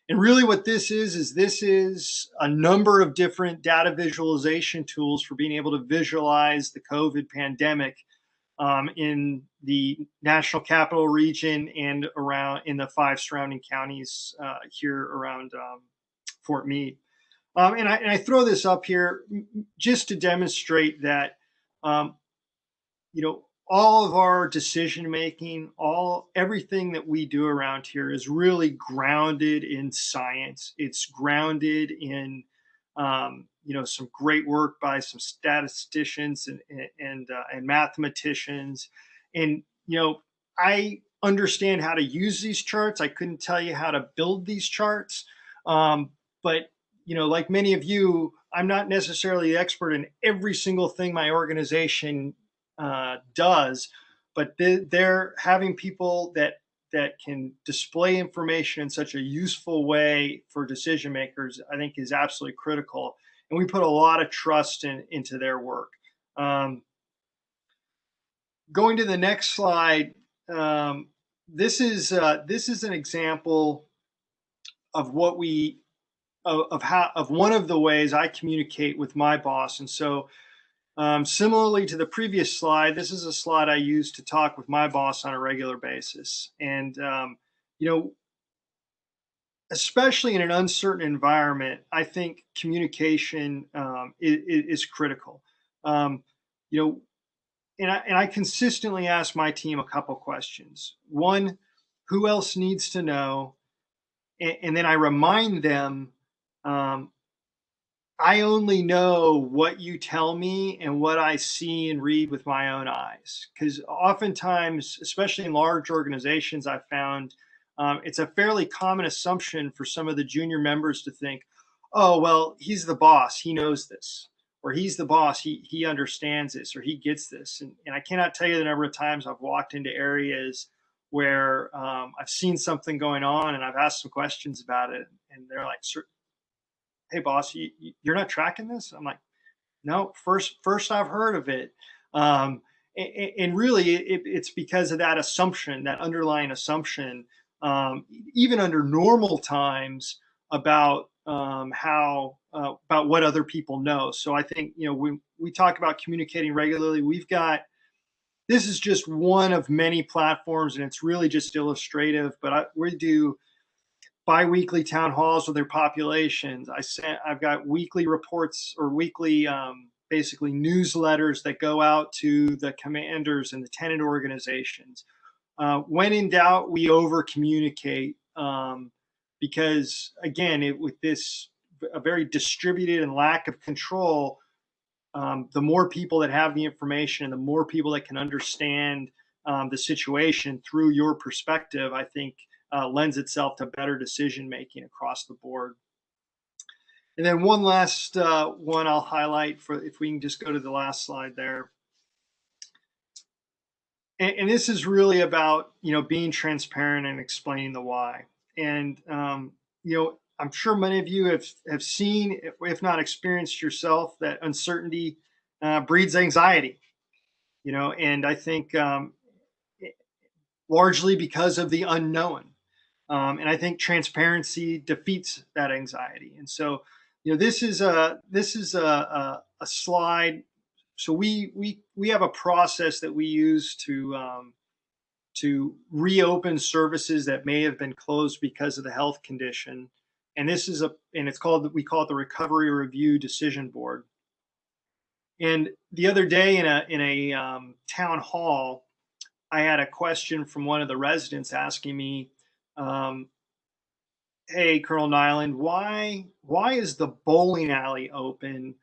And really what this is a number of different data visualization tools for being able to visualize the COVID pandemic in the National Capital Region and around in the 5 surrounding counties here around Fort Meade. And I throw this up here just to demonstrate that, all of our decision making, everything that we do around here is really grounded in science. It's grounded in some great work by some statisticians and mathematicians. And I understand how to use these charts. I couldn't tell you how to build these charts, but like many of you, I'm not necessarily the expert in every single thing my organization does, but they're having people that can display information in such a useful way for decision makers, I think is absolutely critical. And we put a lot of trust into their work. Going to the next slide, this is an example of what of one of the ways I communicate with my boss. And so similarly to the previous slide, this is a slide I use to talk with my boss on a regular basis. And, especially in an uncertain environment, I think communication is critical. And I consistently ask my team a couple questions. One, who else needs to know? And then I remind them, I only know what you tell me and what I see and read with my own eyes. Because oftentimes, especially in large organizations, I've found it's a fairly common assumption for some of the junior members to think, oh, well, he's the boss, he knows this, or he's the boss, he understands this, or he gets this. And I cannot tell you the number of times I've walked into areas where I've seen something going on and I've asked some questions about it, and they're like, hey boss, you're not tracking this? I'm like, no, first I've heard of it. And really it's because of that assumption, that underlying assumption, even under normal times about about what other people know. So I think, when we talk about communicating regularly, this is just one of many platforms, and it's really just illustrative, but we do bi-weekly town halls with their populations. I've got weekly reports or weekly basically newsletters that go out to the commanders and the tenant organizations. When in doubt, we over communicate because again, with this a very distributed and lack of control, the more people that have the information and the more people that can understand the situation through your perspective, I think lends itself to better decision making across the board. And then one last one I'll highlight, if we can just go to the last slide there. And this is really about being transparent and explaining the why. And I'm sure many of you have seen, if not experienced yourself, that uncertainty breeds anxiety. And I think largely because of the unknown. And I think transparency defeats that anxiety. And so, this is a slide. So we have a process that we use to reopen services that may have been closed because of the health condition. And we call it the Recovery Review Decision Board. And the other day in a town hall, I had a question from one of the residents asking me, hey, Colonel Nyland, why is the bowling alley open,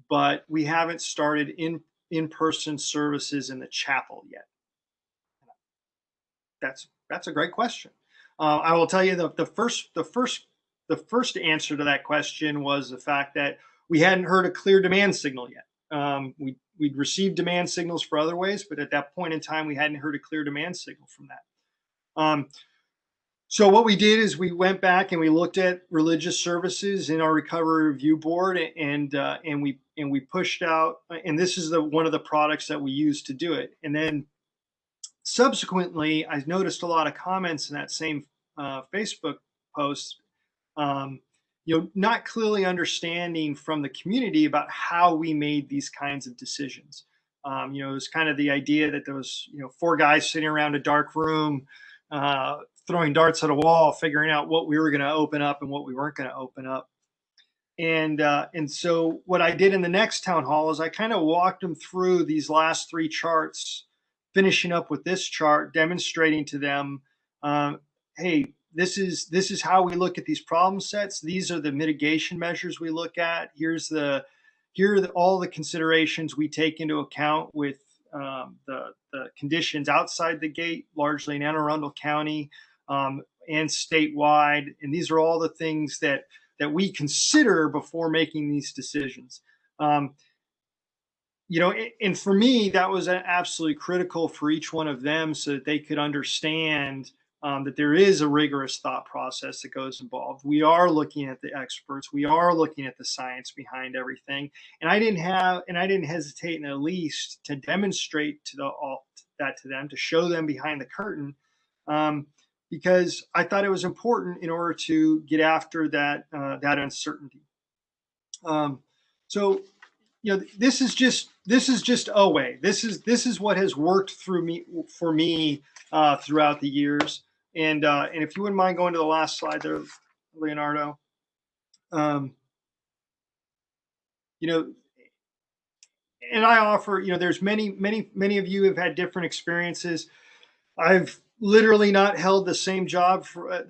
but we haven't started in-person services in the chapel yet? That's a great question. I will tell you the first answer to that question was the fact that we hadn't heard a clear demand signal yet. We'd received demand signals for other ways, but at that point in time, we hadn't heard a clear demand signal from that. So what we did is we went back and we looked at religious services in our recovery review board, and we pushed out. And this is one of the products that we use to do it. And then subsequently, I noticed a lot of comments in that same Facebook post. Not clearly understanding from the community about how we made these kinds of decisions. It was kind of the idea that there was, 4 guys sitting around a dark room, throwing darts at a wall, figuring out what we were going to open up and what we weren't going to open up. And so what I did in the next town hall is I kind of walked them through these last 3 charts, finishing up with this chart, demonstrating to them, hey, this is how we look at these problem sets. These are the mitigation measures we look at. Here are all the considerations we take into account with the conditions outside the gate, largely in Anne Arundel County and statewide. And these are all the things that that we consider before making these decisions. And for me, that was absolutely critical for each one of them so that they could understand that there is a rigorous thought process that goes involved. We are looking at the experts. We are looking at the science behind everything. And I didn't hesitate in the least to demonstrate that to them, to show them behind the curtain, because I thought it was important in order to get after that uncertainty. So this is just a way. This is what has worked for me throughout the years. And if you wouldn't mind going to the last slide there, Leonardo. And I offer, there's many of you have had different experiences. I've literally not held the same job for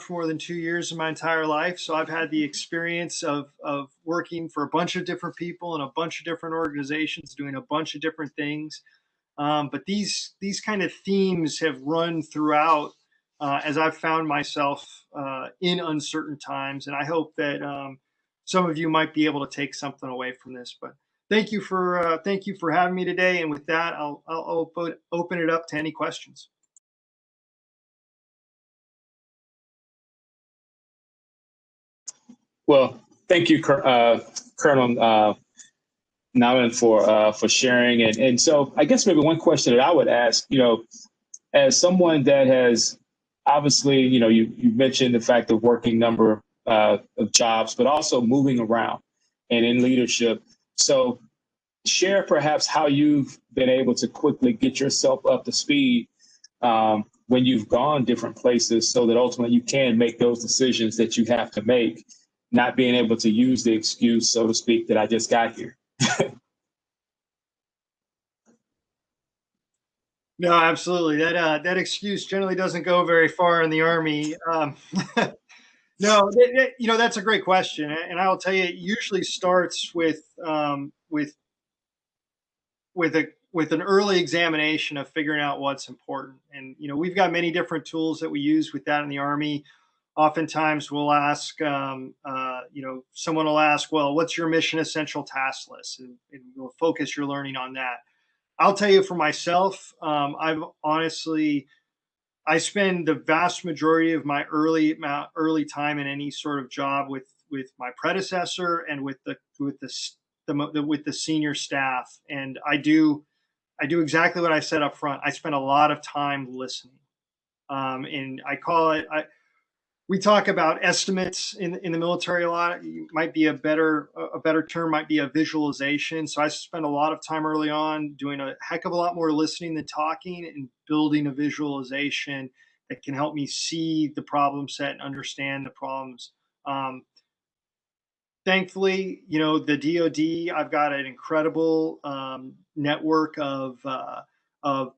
more than 2 years in my entire life. So I've had the experience of working for a bunch of different people in a bunch of different organizations, doing a bunch of different things. But these kind of themes have run throughout as I've found myself in uncertain times. And I hope that some of you might be able to take something away from this. But thank you for having me today. And with that, I'll open it up to any questions. Well, thank you, Colonel Nauman, for sharing. And so I guess maybe one question that I would ask, as someone that has obviously, you mentioned the fact of working number of jobs, but also moving around and in leadership. So share perhaps how you've been able to quickly get yourself up to speed when you've gone different places so that ultimately you can make those decisions that you have to make, not being able to use the excuse, so to speak, that I just got here. No, absolutely. That excuse generally doesn't go very far in the Army. No, that's a great question, and I will tell you, it usually starts with an early examination of figuring out what's important. And we've got many different tools that we use with that in the Army. Oftentimes, we'll ask, someone will ask, well, what's your mission essential task list, and we'll focus your learning on that. I'll tell you for myself, I spend the vast majority of my early time in any sort of job with my predecessor and with the senior staff, and I do exactly what I said up front. I spend a lot of time listening, and I call it. We talk about estimates in the military a lot. Might be a better term might be a visualization. So I spend a lot of time early on doing a heck of a lot more listening than talking, and building a visualization that can help me see the problem set and understand the problems. Thankfully, the DoD, I've got an incredible network of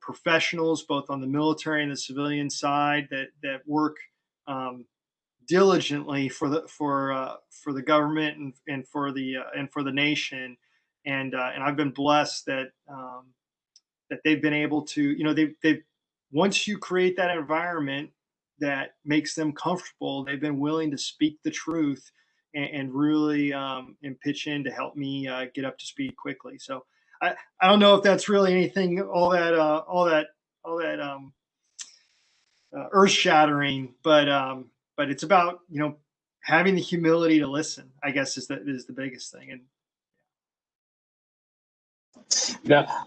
professionals, both on the military and the civilian side, that work diligently for the government and for the nation, and I've been blessed that they've been able to, they've once you create that environment that makes them comfortable, they've been willing to speak the truth and really and pitch in to help me get up to speed quickly. So I don't know if that's really anything all that earth shattering, but it's about having the humility to listen, I guess, is the biggest thing. And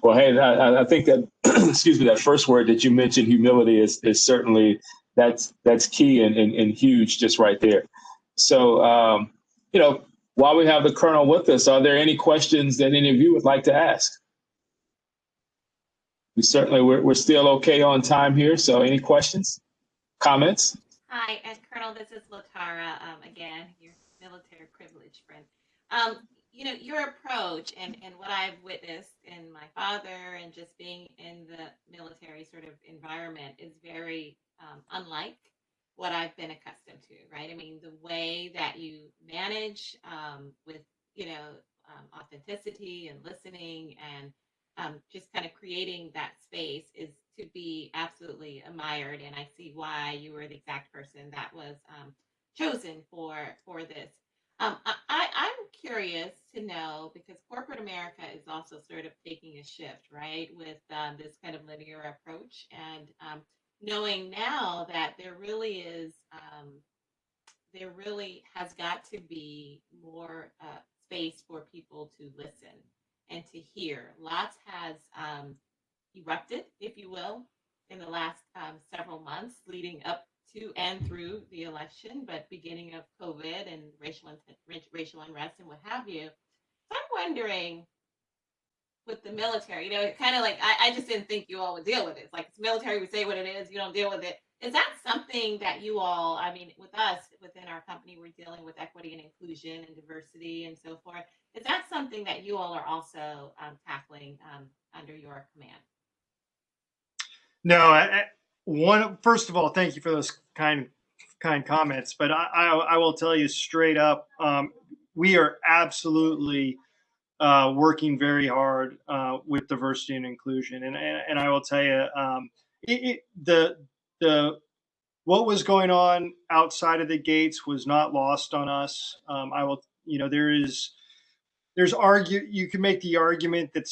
well, hey, I think that excuse me, that first word that you mentioned, humility, is certainly that's key and huge, just right there. So while we have the Colonel with us, are there any questions that any of you would like to ask? We're still okay on time here, so any questions, comments? Hi, and Colonel, this is Latara, again, your military privilege friend. Your approach and what I've witnessed in my father and just being in the military sort of environment is very unlike what I've been accustomed to, right? I mean, the way that you manage with, authenticity and listening and just kind of creating that space is to be absolutely admired. And I see why you were the exact person that was chosen for this. I'm curious to know, because corporate America is also sort of taking a shift, right, with this kind of linear approach, and knowing now that there really has got to be more space for people to listen and to hear. Lots has erupted, if you will, in the last several months leading up to and through the election, but beginning of COVID and racial unrest and what have you. So I'm wondering, with the military, kind of like I just didn't think you all would deal with it. It's like it's military, we say what it is, you don't deal with it. Is that something that you all, I mean, with us, within our company, we're dealing with equity and inclusion and diversity and so forth. Is that something that you all are also tackling under your command? No, first of all, thank you for those kind comments. But I will tell you straight up, we are absolutely working very hard with diversity and inclusion, and I will tell you, the what was going on outside of the gates was not lost on us. I will, there's you can make the argument that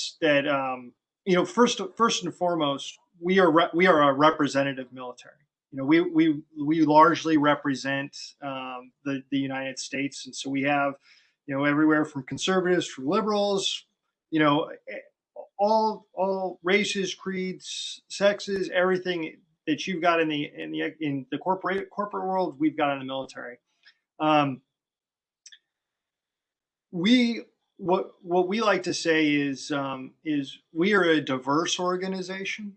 first and foremost, we are a representative military. We largely represent the United States, and so we have everywhere from conservatives to liberals, all races, creeds, sexes, everything that you've got in the corporate world, we've got in the military. What we like to say is we are a diverse organization.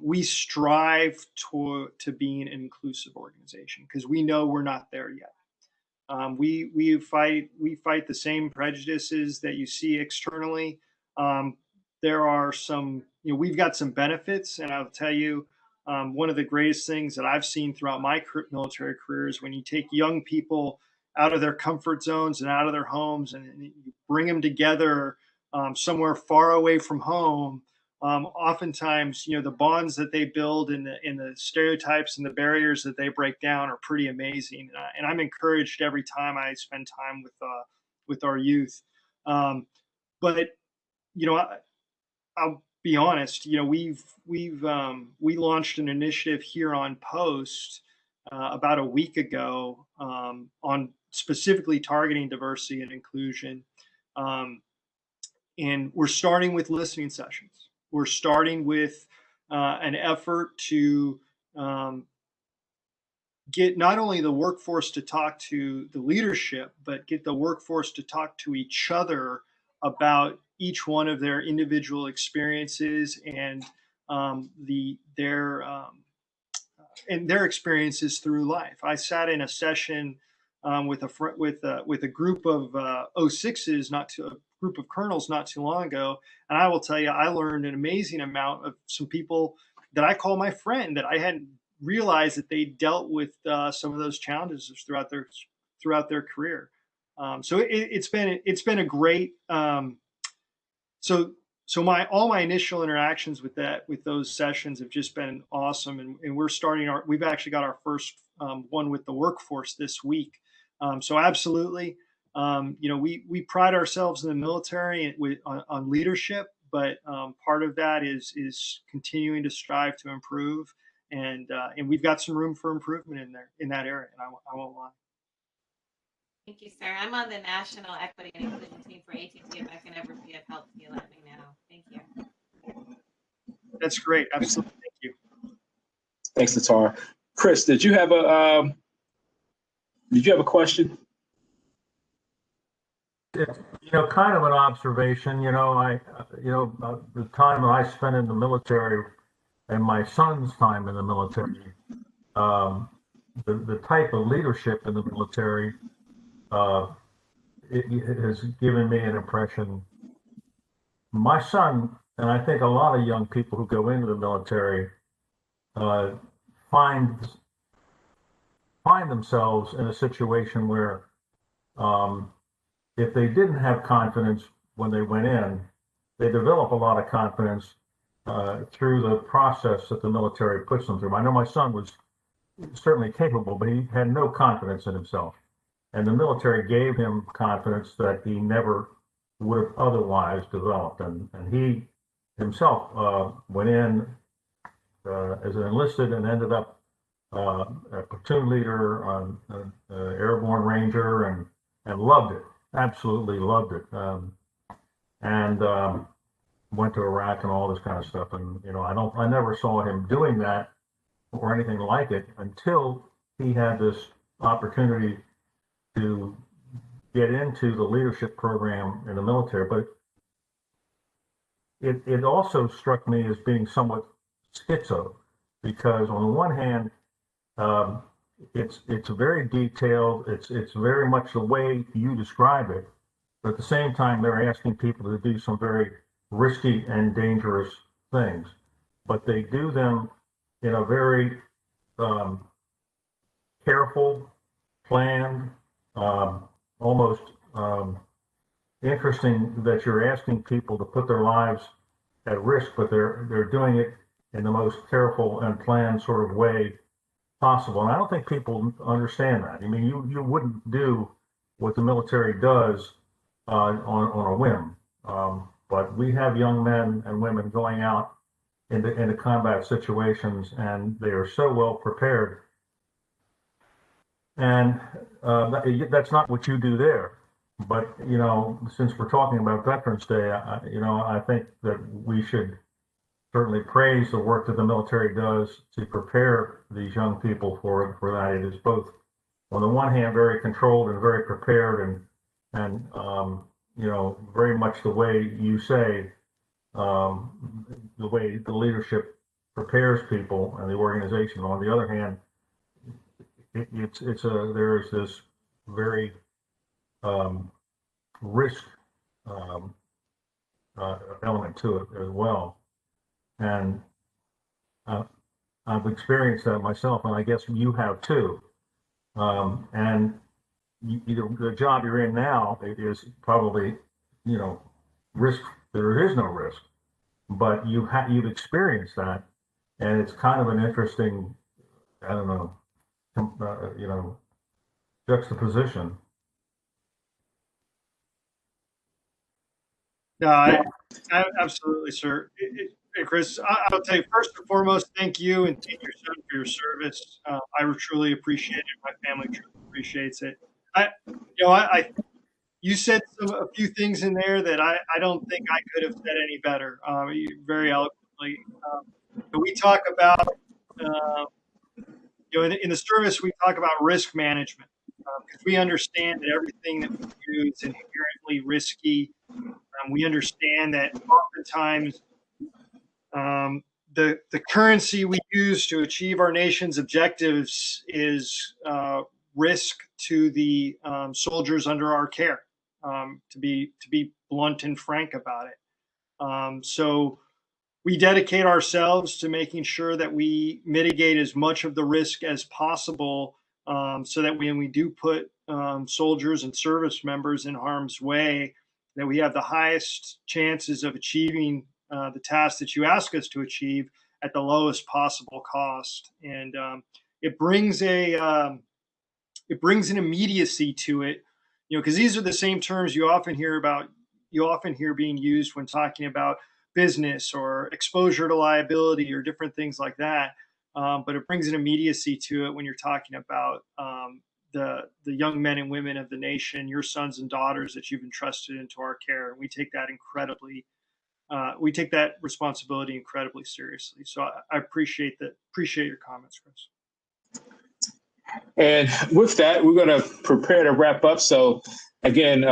We strive to be an inclusive organization because we know we're not there yet. We fight the same prejudices that you see externally. There are some, we've got some benefits, and I'll tell you, one of the greatest things that I've seen throughout my military career is when you take young people out of their comfort zones and out of their homes and you bring them together somewhere far away from home. Oftentimes, the bonds that they build and the stereotypes and the barriers that they break down are pretty amazing. And I'm encouraged every time I spend time with our youth. But I'll be honest. We launched an initiative here on post about a week ago on specifically targeting diversity and inclusion, and we're starting with listening sessions. We're starting with an effort to get not only the workforce to talk to the leadership, but get the workforce to talk to each other about each one of their individual experiences and their experiences through life. I sat in a session with a group of 06s, a group of colonels not too long ago, and I will tell you, I learned an amazing amount of some people that I call my friend that I hadn't realized that they dealt with some of those challenges throughout their career. So it's been a great. So all my initial interactions with those sessions have just been awesome, and we've actually got our first one with the workforce this week. So absolutely, we pride ourselves in the military on leadership, but part of that is continuing to strive to improve, and we've got some room for improvement in that area, and I won't lie. Thank you, sir. I'm on the National Equity and Inclusion team for ATT. If I can ever be of help to you, let me know. Thank you. That's great. Absolutely. Thank you. Thanks, Natar. Chris, did you have a question? It's, kind of an observation. The time that I spent in the military and my son's time in the military, the type of leadership in the military, it has given me an impression. My son, and I think a lot of young people who go into the military, find themselves in a situation where if they didn't have confidence when they went in, they develop a lot of confidence through the process that the military puts them through. I know my son was certainly capable, but he had no confidence in himself. And the military gave him confidence that he never would have otherwise developed. And he himself went in as an enlisted and ended up a platoon leader on airborne ranger and loved it, absolutely loved it. And went to Iraq and all this kind of stuff. And, you know, I never saw him doing that or anything like it until he had this opportunity to get into the leadership program in the military. But it also struck me as being somewhat schizo, because on the one hand, it's very detailed. It's very much the way you describe it. But at the same time, they're asking people to do some very risky and dangerous things. But they do them in a very careful, planned, almost interesting that you're asking people to put their lives at risk, but they're doing it in the most careful and planned sort of way possible. And I don't think people understand that. I mean, you wouldn't do what the military does on a whim. But we have young men and women going out into combat situations, and they are so well prepared. And that's not what you do there. But, you know, since we're talking about Veterans Day, I think that we should certainly praise the work that the military does to prepare these young people for that. It is both, on the one hand, very controlled and very prepared, and you know, very much the way you say, the way the leadership prepares people and the organization. On the other hand, there's this very risk element to it as well. And I've experienced that myself, and I guess you have too. And the job you're in now is probably, you know, risk. There is no risk, but you've experienced that, and it's kind of an interesting, I don't know, you know, juxtaposition. No, I absolutely, sir. Hey, Chris, I'll tell you, first and foremost, thank you and thank your son for your service. I truly appreciate it. My family truly appreciates it. You said a few things in there that I don't think I could have said any better. Very eloquently. We talk about, in the service, we talk about risk management, because we understand that everything that we do is inherently risky. We understand that oftentimes the currency we use to achieve our nation's objectives is risk to the soldiers under our care. To be blunt and frank about it. So we dedicate ourselves to making sure that we mitigate as much of the risk as possible, so that when we do put soldiers and service members in harm's way, that we have the highest chances of achieving the task that you ask us to achieve at the lowest possible cost. And it brings an immediacy to it, because these are the same terms you often hear being used when talking about business or exposure to liability or different things like that. But it brings an immediacy to it when you're talking about the young men and women of the nation, your sons and daughters that you've entrusted into our care. And we take that responsibility incredibly seriously. So I appreciate your comments, Chris. And with that, we're going to prepare to wrap up. So again,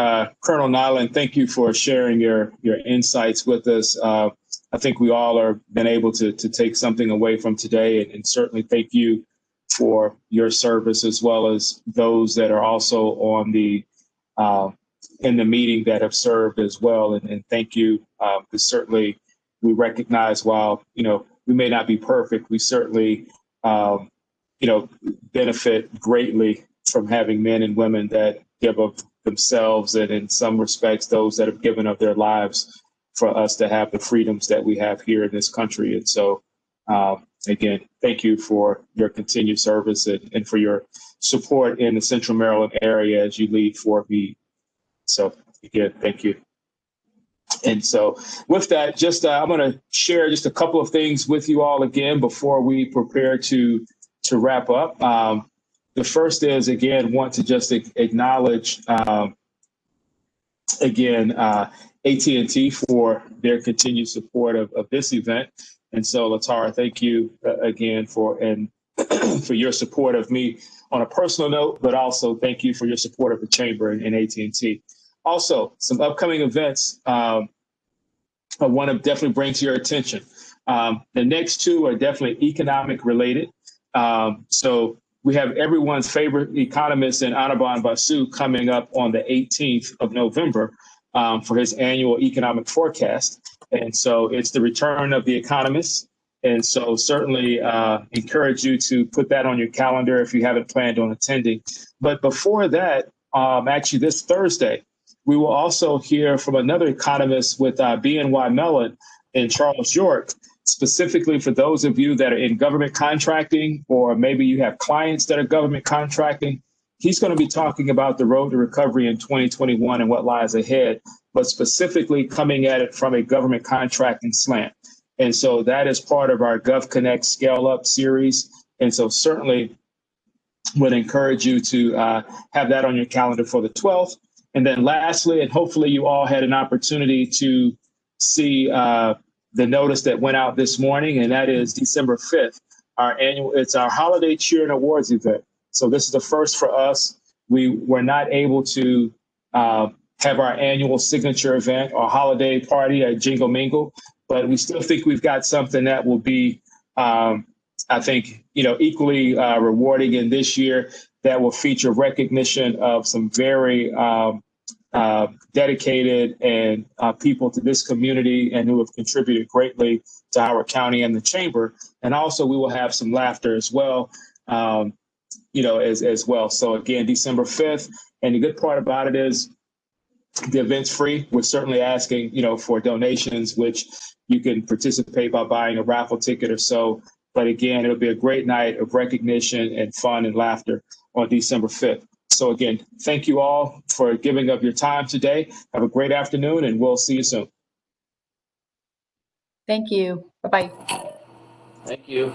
Colonel Nyland, thank you for sharing your insights with us. I think we all are been able to take something away from today, and certainly thank you for your service, as well as those that are also on the in the meeting that have served as well. And thank you, because certainly we recognize, while we may not be perfect, we certainly benefit greatly from having men and women that give of themselves, and in some respects, those that have given of their lives for us to have the freedoms that we have here in this country. And so Again, thank you for your continued service and for your support in the Central Maryland area as you lead for Meade. So again, thank you. And so with that, just I'm going to share just a couple of things with you all again before we prepare to wrap up. The first is, again, want to just acknowledge, again, AT&T for their continued support of this event. And so, Latara, thank you again for your support of me on a personal note, but also thank you for your support of the Chamber and AT&T. Also, some upcoming events I want to definitely bring to your attention. The next two are definitely economic related. So we have everyone's favorite economist in Anirban Basu coming up on the 18th of November for his annual economic forecast. And so it's the return of the economist. And so certainly encourage you to put that on your calendar if you haven't planned on attending. But before that, actually this Thursday, we will also hear from another economist with BNY Mellon and Charles York, specifically for those of you that are in government contracting, or maybe you have clients that are government contracting. He's going to be talking about the road to recovery in 2021 and what lies ahead, but specifically coming at it from a government contracting slant. And so that is part of our GovConnect Scale Up series. And so certainly would encourage you to have that on your calendar for the 12th. And then lastly, and hopefully you all had an opportunity to see the notice that went out this morning, and that is December 5th, it's our holiday cheer and awards event. So this is the first for us. We were not able to have our annual signature event or holiday party at Jingle Mingle, but we still think we've got something that will be, I think, equally rewarding in this year, that will feature recognition of some very dedicated and people to this community and who have contributed greatly to Howard County and the Chamber. And also we will have some laughter as well, as well. So again, December 5th. And the good part about it is the event's free. We're certainly asking, for donations, which you can participate by buying a raffle ticket or so. But again, it'll be a great night of recognition and fun and laughter on December 5th. So again, thank you all for giving up your time today. Have a great afternoon, and we'll see you soon. Thank you. Bye-bye. Thank you.